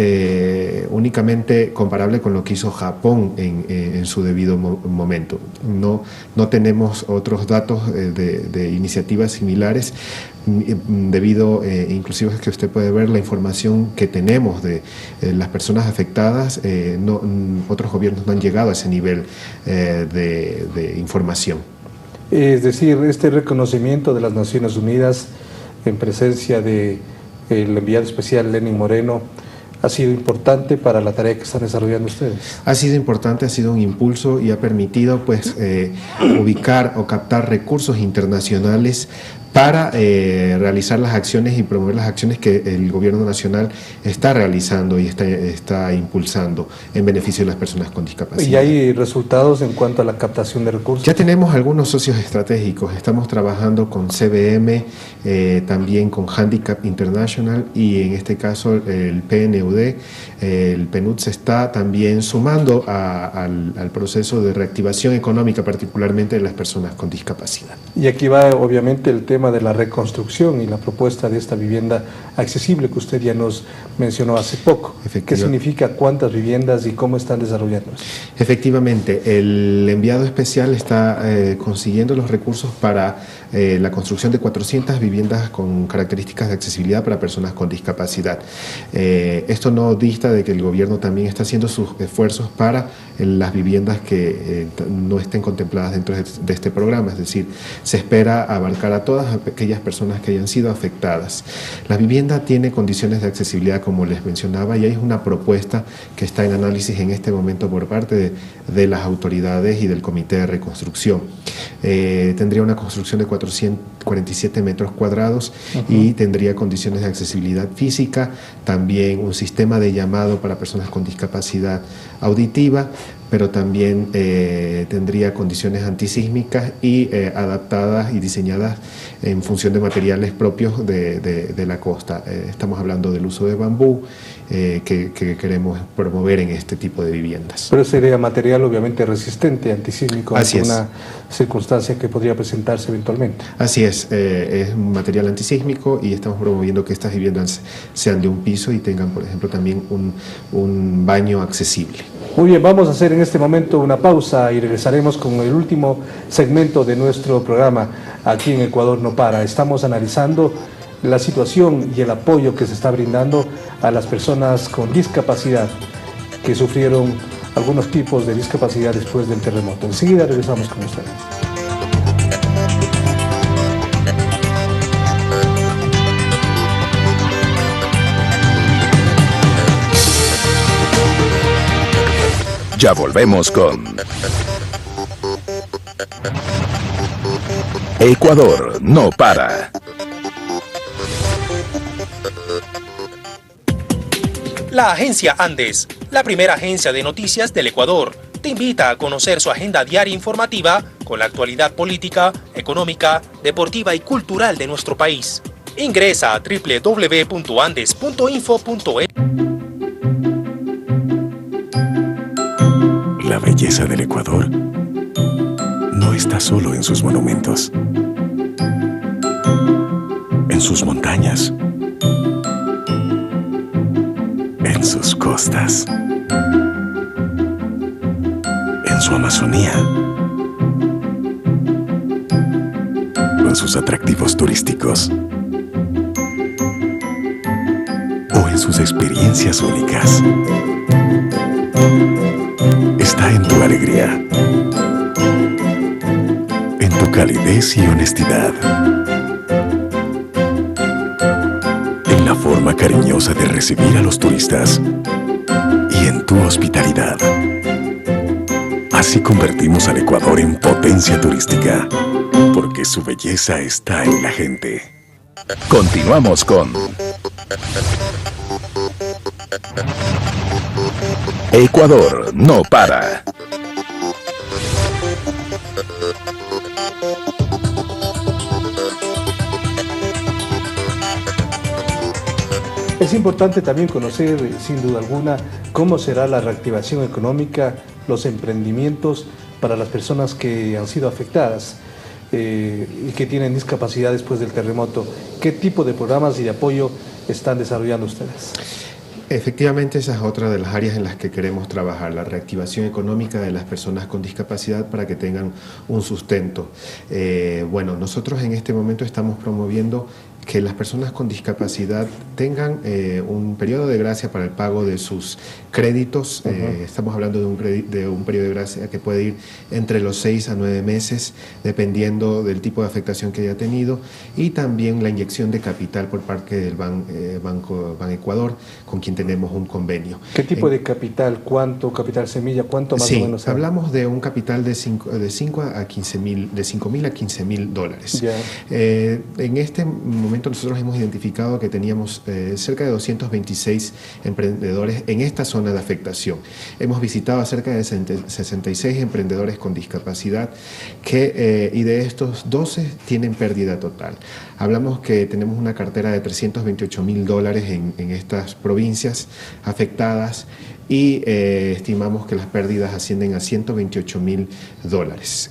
únicamente comparable con lo que hizo Japón en su debido momento. No tenemos otros datos de iniciativas similares debido, inclusive es que usted puede ver la información que tenemos de las personas afectadas, otros gobiernos no han llegado a ese nivel de información. Es decir, este reconocimiento de las Naciones Unidas en presencia de el enviado especial Lenin Moreno, ha sido importante para la tarea que están desarrollando ustedes? Ha sido importante, ha sido un impulso y ha permitido pues ubicar o captar recursos internacionales para realizar las acciones y promover las acciones que el gobierno nacional está realizando y está impulsando en beneficio de las personas con discapacidad. ¿Y hay resultados en cuanto a la captación de recursos? Ya tenemos algunos socios estratégicos, estamos trabajando con CBM, también con Handicap International y en este caso el PNUD, el PNUD se está también sumando al proceso de reactivación económica, particularmente de las personas con discapacidad. Y aquí va obviamente el tema de la reconstrucción y la propuesta de esta vivienda accesible que usted ya nos mencionó hace poco. ¿Qué significa, cuántas viviendas y cómo están desarrollándose? Efectivamente, el enviado especial está consiguiendo los recursos para la construcción de 400 viviendas con características de accesibilidad para personas con discapacidad. Esto no dista de que el gobierno también está haciendo sus esfuerzos para las viviendas que no estén contempladas dentro de este programa, es decir, se espera abarcar a todas aquellas personas que hayan sido afectadas. La vivienda tiene condiciones de accesibilidad, como les mencionaba, y hay una propuesta que está en análisis en este momento por parte de las autoridades y del Comité de Reconstrucción. Tendría una construcción de 447 metros cuadrados y tendría condiciones de accesibilidad física, también un sistema de llamado para personas con discapacidad auditiva, pero también tendría condiciones antisísmicas y adaptadas y diseñadas en función de materiales propios de la costa. Estamos hablando del uso de bambú que queremos promover en este tipo de viviendas. Pero sería material obviamente resistente, antisísmico, ante una circunstancia que podría presentarse eventualmente. Así es un material antisísmico y estamos promoviendo que estas viviendas sean de un piso y tengan, por ejemplo, también un baño accesible. Muy bien, vamos a hacer en este momento una pausa y regresaremos con el último segmento de nuestro programa aquí en Ecuador No Para. Estamos analizando la situación y el apoyo que se está brindando a las personas con discapacidad que sufrieron algunos tipos de discapacidad después del terremoto. Enseguida regresamos con ustedes. Ya volvemos con Ecuador No Para. La agencia Andes, la primera agencia de noticias del Ecuador, te invita a conocer su agenda diaria informativa con la actualidad política, económica, deportiva y cultural de nuestro país. Ingresa a www.andes.info.es. La belleza del Ecuador no está solo en sus monumentos, en sus montañas, en sus costas, en su Amazonía, con sus atractivos turísticos o en sus experiencias únicas. Está en tu alegría, en tu calidez y honestidad, en la forma cariñosa de recibir a los turistas y en tu hospitalidad. Así convertimos al Ecuador en potencia turística, porque su belleza está en la gente. Continuamos con Ecuador No Para. Es importante también conocer, sin duda alguna, cómo será la reactivación económica, los emprendimientos para las personas que han sido afectadas y que tienen discapacidad después del terremoto. ¿Qué tipo de programas y de apoyo están desarrollando ustedes? Efectivamente, esa es otra de las áreas en las que queremos trabajar, la reactivación económica de las personas con discapacidad para que tengan un sustento. Bueno, nosotros en este momento estamos promoviendo que las personas con discapacidad tengan un periodo de gracia para el pago de sus créditos. Estamos hablando de un periodo de gracia que puede ir entre los 6 a 9 meses, dependiendo del tipo de afectación que haya tenido, y también la inyección de capital por parte del Banco Ecuador, con quien tenemos un convenio. ¿Qué tipo de capital? ¿Cuánto capital semilla? ¿Cuánto más o menos? Sí, hablamos de un capital de 5.000 a 15.000 dólares. En este momento nosotros hemos identificado que teníamos cerca de 226 emprendedores en esta zona de afectación. Hemos visitado a cerca de 66 emprendedores con discapacidad y de estos 12 tienen pérdida total. Hablamos que tenemos una cartera de 328.000 dólares en estas provincias afectadas y estimamos que las pérdidas ascienden a 128.000 dólares.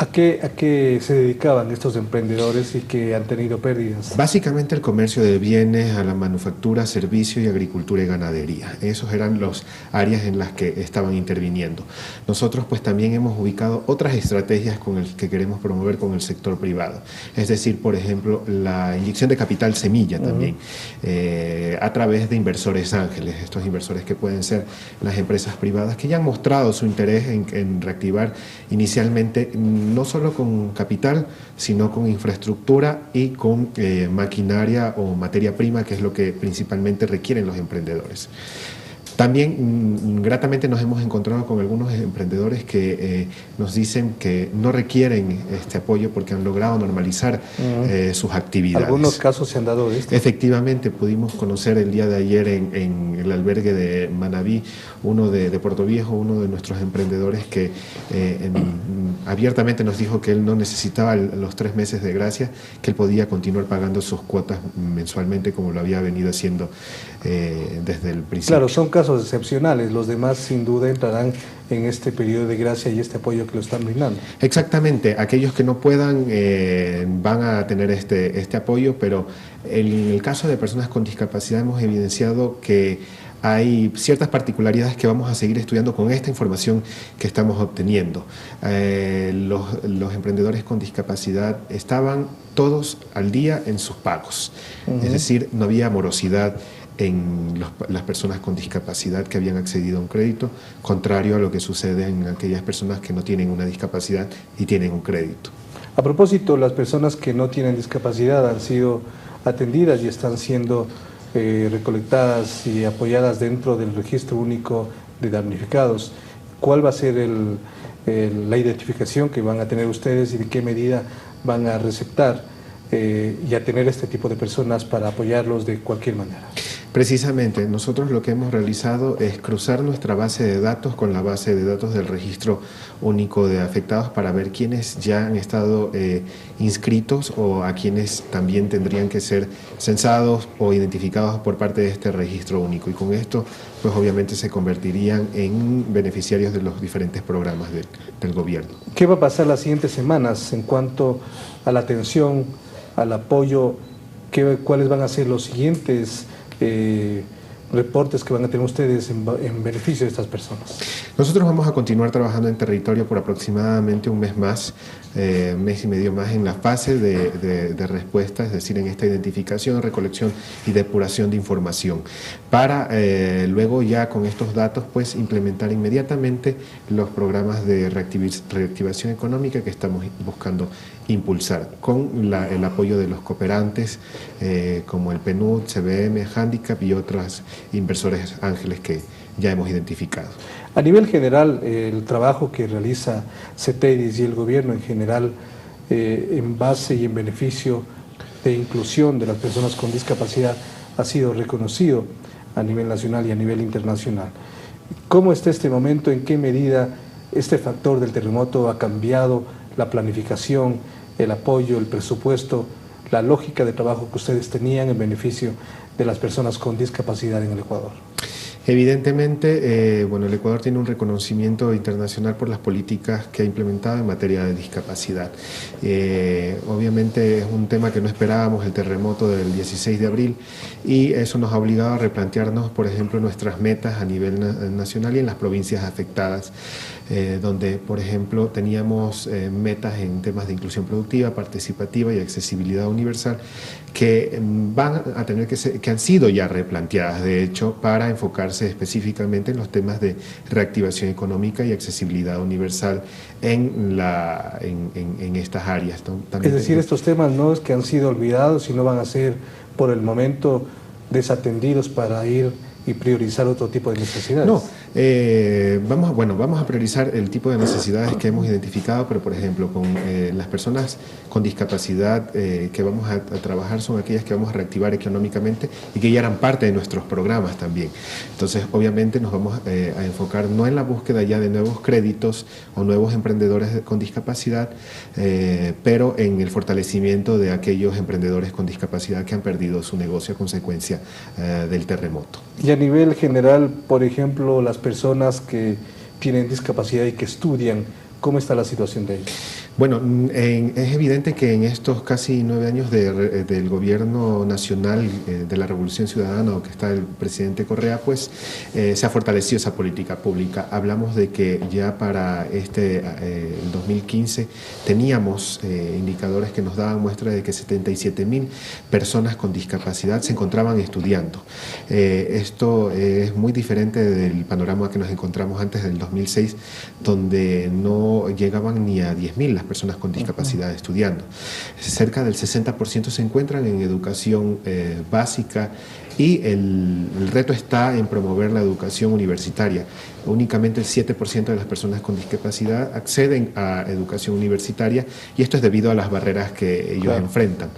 ¿A qué se dedicaban estos emprendedores y que han tenido pérdidas? Básicamente el comercio de bienes, a la manufactura, servicio y agricultura y ganadería. Esos eran los áreas en las que estaban interviniendo. Nosotros pues también hemos ubicado otras estrategias que queremos promover con el sector privado. Es decir, por ejemplo, la inyección de capital semilla también, a través de inversores ángeles. Estos inversores que pueden ser las empresas privadas que ya han mostrado su interés en reactivar inicialmente, no solo con capital, sino con infraestructura y con maquinaria o materia prima, que es lo que principalmente requieren los emprendedores. También gratamente nos hemos encontrado con algunos emprendedores que nos dicen que no requieren este apoyo porque han logrado normalizar sus actividades. ¿Algunos casos se han dado de esto? Efectivamente, pudimos conocer el día de ayer en el albergue de Manabí, de Puerto Viejo, uno de nuestros emprendedores que abiertamente nos dijo que él no necesitaba los 3 meses de gracia, que él podía continuar pagando sus cuotas mensualmente como lo había venido haciendo desde el principio. Claro, son casos excepcionales, los demás sin duda entrarán en este periodo de gracia y este apoyo que lo están brindando. Exactamente, aquellos que no puedan van a tener este apoyo, pero en el caso de personas con discapacidad hemos evidenciado que hay ciertas particularidades que vamos a seguir estudiando con esta información que estamos obteniendo. Los emprendedores con discapacidad estaban todos al día en sus pagos, es decir, no había morosidad en las personas con discapacidad que habían accedido a un crédito, contrario a lo que sucede en aquellas personas que no tienen una discapacidad y tienen un crédito. A propósito, las personas que no tienen discapacidad han sido atendidas y están siendo recolectadas y apoyadas dentro del registro único de damnificados. ¿Cuál va a ser la identificación que van a tener ustedes y de qué medida van a receptar y a tener este tipo de personas para apoyarlos de cualquier manera? Precisamente, nosotros lo que hemos realizado es cruzar nuestra base de datos con la base de datos del registro único de afectados para ver quiénes ya han estado inscritos o a quienes también tendrían que ser censados o identificados por parte de este registro único. Y con esto, pues obviamente se convertirían en beneficiarios de los diferentes programas del gobierno. ¿Qué va a pasar las siguientes semanas en cuanto a la atención, al apoyo? ¿Cuáles van a ser los siguientes reportes que van a tener ustedes en beneficio de estas personas? Nosotros vamos a continuar trabajando en territorio por aproximadamente un mes más, mes y medio más en la fase de respuesta, es decir, en esta identificación, recolección y depuración de información, para luego ya con estos datos pues implementar inmediatamente los programas de reactivación económica que estamos buscando impulsar con el apoyo de los cooperantes como el PNUD, CBM, Handicap y otros inversores ángeles que ya hemos identificado. A nivel general, el trabajo que realiza CETEDIS y el gobierno en general en base y en beneficio de inclusión de las personas con discapacidad ha sido reconocido a nivel nacional y a nivel internacional. ¿Cómo está este momento? ¿En qué medida este factor del terremoto ha cambiado la planificación, el apoyo, el presupuesto, la lógica de trabajo que ustedes tenían en beneficio de las personas con discapacidad en el Ecuador? Evidentemente, bueno, el Ecuador tiene un reconocimiento internacional por las políticas que ha implementado en materia de discapacidad. Obviamente es un tema que no esperábamos, el terremoto del 16 de abril, y eso nos ha obligado a replantearnos, por ejemplo, nuestras metas a nivel nacional y en las provincias afectadas, donde, por ejemplo, teníamos metas en temas de inclusión productiva, participativa y accesibilidad universal que van a tener que han sido ya replanteadas, de hecho, para enfocarse específicamente en los temas de reactivación económica y accesibilidad universal en estas áreas. Es decir, estos temas no es que han sido olvidados, sino van a ser, por el momento, desatendidos para ir y priorizar otro tipo de necesidades. No, vamos a priorizar el tipo de necesidades que hemos identificado, pero por ejemplo, con las personas con discapacidad que vamos a trabajar son aquellas que vamos a reactivar económicamente y que ya eran parte de nuestros programas también. Entonces, obviamente nos vamos a enfocar no en la búsqueda ya de nuevos créditos o nuevos emprendedores con discapacidad, pero en el fortalecimiento de aquellos emprendedores con discapacidad que han perdido su negocio a consecuencia del terremoto. Y a nivel general, por ejemplo, las personas que tienen discapacidad y que estudian, ¿cómo está la situación de ellos? Bueno, es evidente que en estos casi 9 años del gobierno nacional de la Revolución Ciudadana, o que está el presidente Correa, pues se ha fortalecido esa política pública. Hablamos de que ya para el 2015 teníamos indicadores que nos daban muestra de que 77.000 personas con discapacidad se encontraban estudiando. Esto es muy diferente del panorama que nos encontramos antes del 2006, donde no llegaban ni a 10.000 las personas con discapacidad estudiando. Cerca del 60% se encuentran en educación básica y el reto está en promover la educación universitaria. Únicamente el 7% de las personas con discapacidad acceden a educación universitaria y esto es debido a las barreras que ellos enfrentan,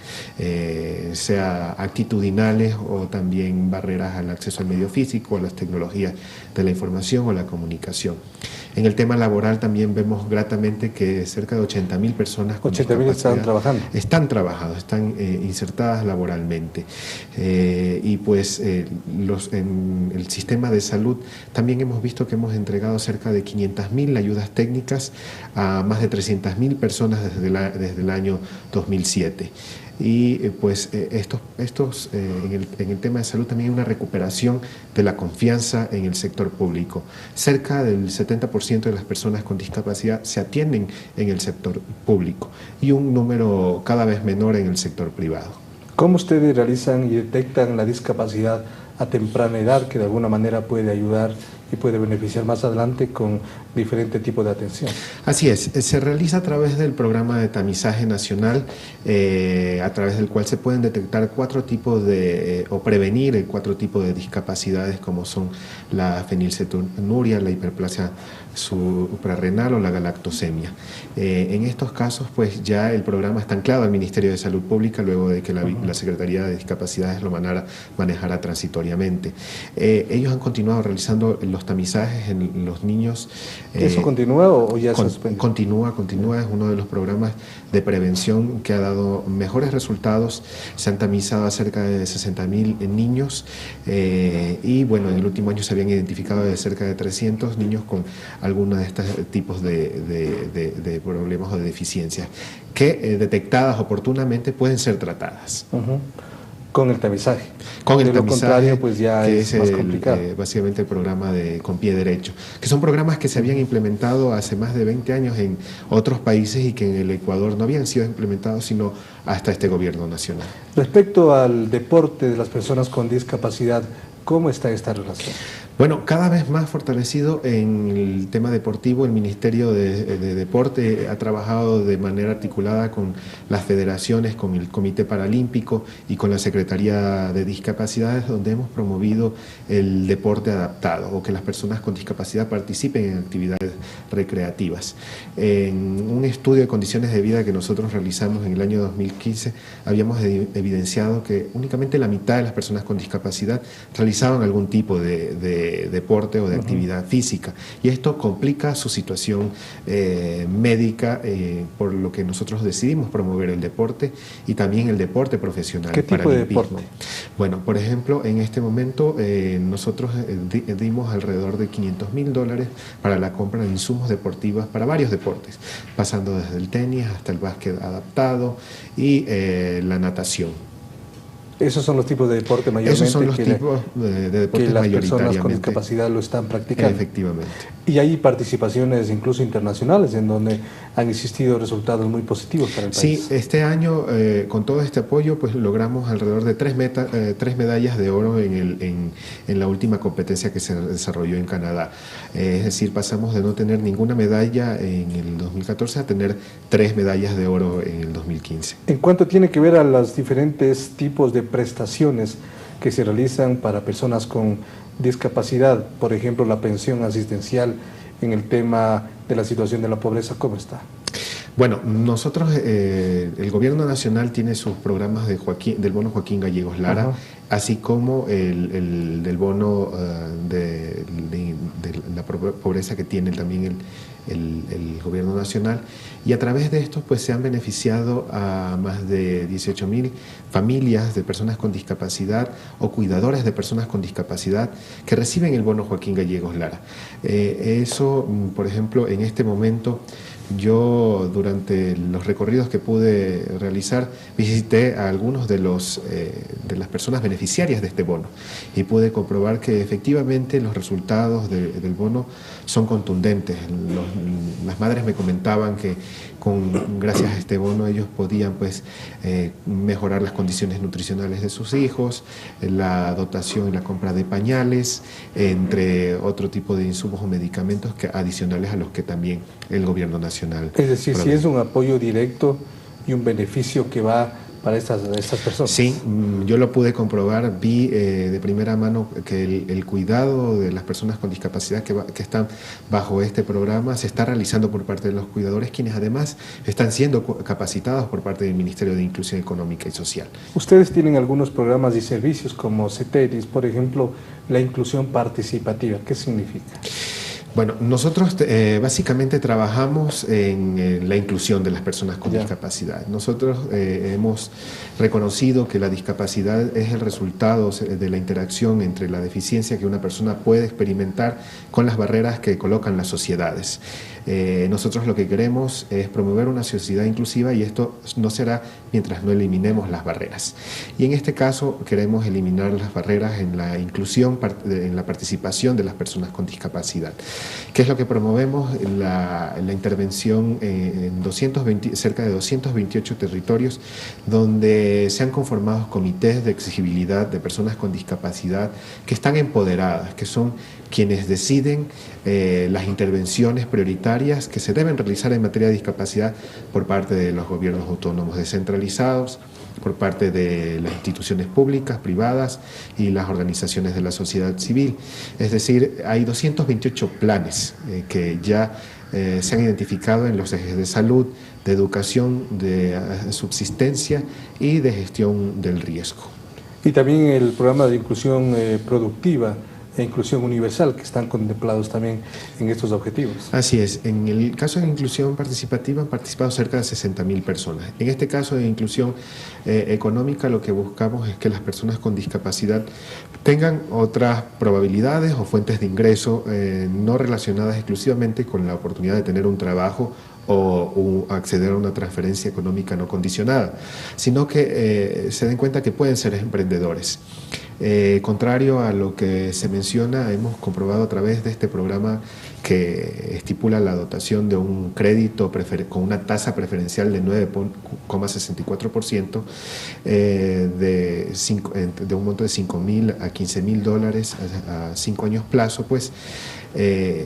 sea actitudinales o también barreras al acceso al medio físico, a las tecnologías de la información o la comunicación. En el tema laboral también vemos gratamente que cerca de 80.000 personas con discapacidad están trabajando. Están trabajando, están insertadas laboralmente. Y pues en el sistema de salud también hemos visto que hemos entregado cerca de 500.000 ayudas técnicas a más de 300.000 personas desde el año 2007. Y pues en el tema de salud también hay una recuperación de la confianza en el sector público. Cerca del 70% de las personas con discapacidad se atienden en el sector público y un número cada vez menor en el sector privado. ¿Cómo ustedes realizan y detectan la discapacidad a temprana edad que de alguna manera puede ayudar y puede beneficiar más adelante con diferentes tipos de atención? Así es, se realiza a través del programa de tamizaje nacional, a través del cual se pueden detectar 4 tipos o prevenir 4 tipos de discapacidades como son la fenilcetonuria, la hiperplasia suprarrenal o la galactosemia. En estos casos, pues ya el programa está anclado al Ministerio de Salud Pública luego de que la Secretaría de Discapacidades lo manejara transitoriamente. Ellos han continuado realizando los tamizajes en los niños. ¿Eso continúa o ya se suspendió? Continúa, es uno de los programas de prevención que ha dado mejores resultados. Se han tamizado a cerca de 60.000 niños y bueno, en el último año se habían identificado de cerca de 300 niños con algunos de estos tipos de problemas o de deficiencias que detectadas oportunamente pueden ser tratadas. Con el tamizaje. Con el de tamizaje, lo contrario, pues ya es más complicado. Básicamente el programa Con Pie Derecho, que son programas que se habían implementado hace más de 20 años en otros países y que en el Ecuador no habían sido implementados sino hasta este gobierno nacional. Respecto al deporte de las personas con discapacidad, ¿cómo está esta relación? Bueno, cada vez más fortalecido en el tema deportivo, el Ministerio de Deporte ha trabajado de manera articulada con las federaciones, con el Comité Paralímpico y con la Secretaría de Discapacidades, donde hemos promovido el deporte adaptado o que las personas con discapacidad participen en actividades recreativas. En un estudio de condiciones de vida que nosotros realizamos en el año 2015, habíamos evidenciado que únicamente la mitad de las personas con discapacidad realizaban algún tipo de de deporte o de actividad física. Y esto complica su situación médica, por lo que nosotros decidimos promover el deporte y también el deporte profesional. ¿Qué tipo de deporte? Bueno, por ejemplo, en este momento nosotros dimos alrededor de $500,000 para la compra de insumos deportivos para varios deportes, pasando desde el tenis hasta el básquet adaptado y la natación. Esos son los tipos de deporte mayormente. Esos son los tipos de deportes que las mayoritariamente. personas con discapacidad lo están practicando. Efectivamente. Y hay participaciones incluso internacionales en donde han existido resultados muy positivos para el país. Sí, este año con todo este apoyo pues logramos alrededor de tres medallas de oro en la última competencia que se desarrolló en Canadá. Es decir, pasamos de no tener ninguna medalla en el 2014 a tener 3 medallas de oro en el 2015. ¿En cuánto tiene que ver a los diferentes tipos de prestaciones que se realizan para personas con discapacidad? Por ejemplo, la pensión asistencial en el tema de la situación de la pobreza, ¿cómo está? Bueno, nosotros, el gobierno nacional tiene sus programas del bono Joaquín Gallegos Lara, así como del bono de la pobreza que tiene también el gobierno nacional, y a través de esto pues se han beneficiado a más de 18,000 familias de personas con discapacidad o cuidadores de personas con discapacidad que reciben el bono Joaquín Gallegos Lara. Eso, por ejemplo, en este momento yo durante los recorridos que pude realizar visité a algunos de las personas beneficiarias de este bono y pude comprobar que efectivamente los resultados del bono son contundentes. Las madres me comentaban que gracias a este bono ellos podían pues mejorar las condiciones nutricionales de sus hijos, la dotación y la compra de pañales, entre otro tipo de insumos o medicamentos adicionales a los que también el gobierno nacional. Es decir, si es un apoyo directo y un beneficio que va para estas personas. Sí, yo lo pude comprobar, vi de primera mano que el cuidado de las personas con discapacidad que están bajo este programa se está realizando por parte de los cuidadores, quienes además están siendo capacitados por parte del Ministerio de Inclusión Económica y Social. Ustedes tienen algunos programas y servicios como CETEDIS, por ejemplo, la inclusión participativa. ¿Qué significa? Bueno, nosotros básicamente trabajamos en la inclusión de las personas con discapacidad. Nosotros hemos reconocido que la discapacidad es el resultado de la interacción entre la deficiencia que una persona puede experimentar con las barreras que colocan las sociedades. Nosotros lo que queremos es promover una sociedad inclusiva y esto no será mientras no eliminemos las barreras. Y en este caso queremos eliminar las barreras en la inclusión, en la participación de las personas con discapacidad. ¿Qué es lo que promovemos? La intervención en cerca de 228 territorios donde se han conformado comités de exigibilidad de personas con discapacidad que están empoderadas, que son quienes deciden las intervenciones prioritarias que se deben realizar en materia de discapacidad por parte de los gobiernos autónomos descentralizados, por parte de las instituciones públicas, privadas y las organizaciones de la sociedad civil. Es decir, hay 228 planes que ya se han identificado en los ejes de salud, de educación, de subsistencia y de gestión del riesgo. Y también el programa de inclusión productiva e inclusión universal, que están contemplados también en estos objetivos. Así es. En el caso de inclusión participativa han participado cerca de 60.000 personas. En este caso de inclusión económica, lo que buscamos es que las personas con discapacidad tengan otras probabilidades o fuentes de ingreso no relacionadas exclusivamente con la oportunidad de tener un trabajo o acceder a una transferencia económica no condicionada, sino que se den cuenta que pueden ser emprendedores. Contrario a lo que se menciona, hemos comprobado a través de este programa que estipula la dotación de un crédito con una tasa preferencial de 9,64%, de un monto de $5,000 a $15,000 a 5 años plazo, pues,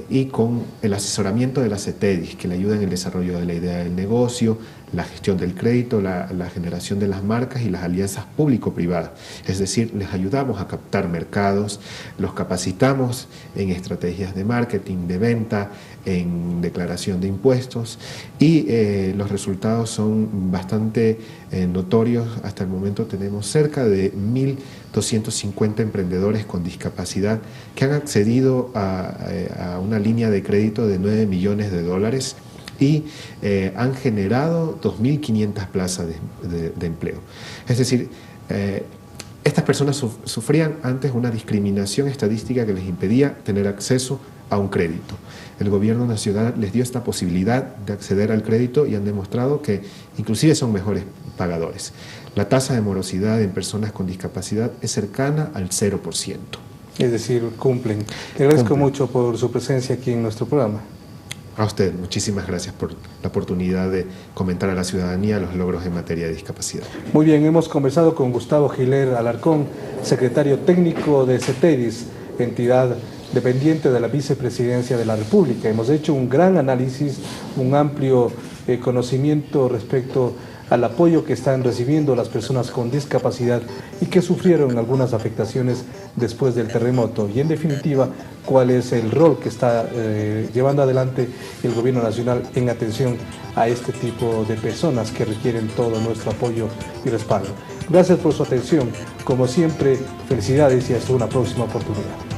y con el asesoramiento de la CETEDIS, que le ayuda en el desarrollo de la idea del negocio, la gestión del crédito, la generación de las marcas y las alianzas público-privadas. Es decir, les ayudamos a captar mercados, los capacitamos en estrategias de marketing, de venta, en declaración de impuestos y los resultados son bastante notorios. Hasta el momento tenemos cerca de 1.250 emprendedores con discapacidad que han accedido a una línea de crédito de $9 millones y han generado 2.500 plazas de empleo. Es decir, estas personas sufrían antes una discriminación estadística que les impedía tener acceso a un crédito. El gobierno nacional les dio esta posibilidad de acceder al crédito y han demostrado que inclusive son mejores pagadores. La tasa de morosidad en personas con discapacidad es cercana al 0%. Es decir, cumplen. Le agradezco mucho por su presencia aquí en nuestro programa. A usted, muchísimas gracias por la oportunidad de comentar a la ciudadanía los logros en materia de discapacidad. Muy bien, hemos conversado con Gustavo Giler Alarcón, secretario técnico de CETEDIS, entidad dependiente de la Vicepresidencia de la República. Hemos hecho un gran análisis, un amplio conocimiento respecto al apoyo que están recibiendo las personas con discapacidad y que sufrieron algunas afectaciones después del terremoto. Y en definitiva, cuál es el rol que está llevando adelante el Gobierno Nacional en atención a este tipo de personas que requieren todo nuestro apoyo y respaldo. Gracias por su atención. Como siempre, felicidades y hasta una próxima oportunidad.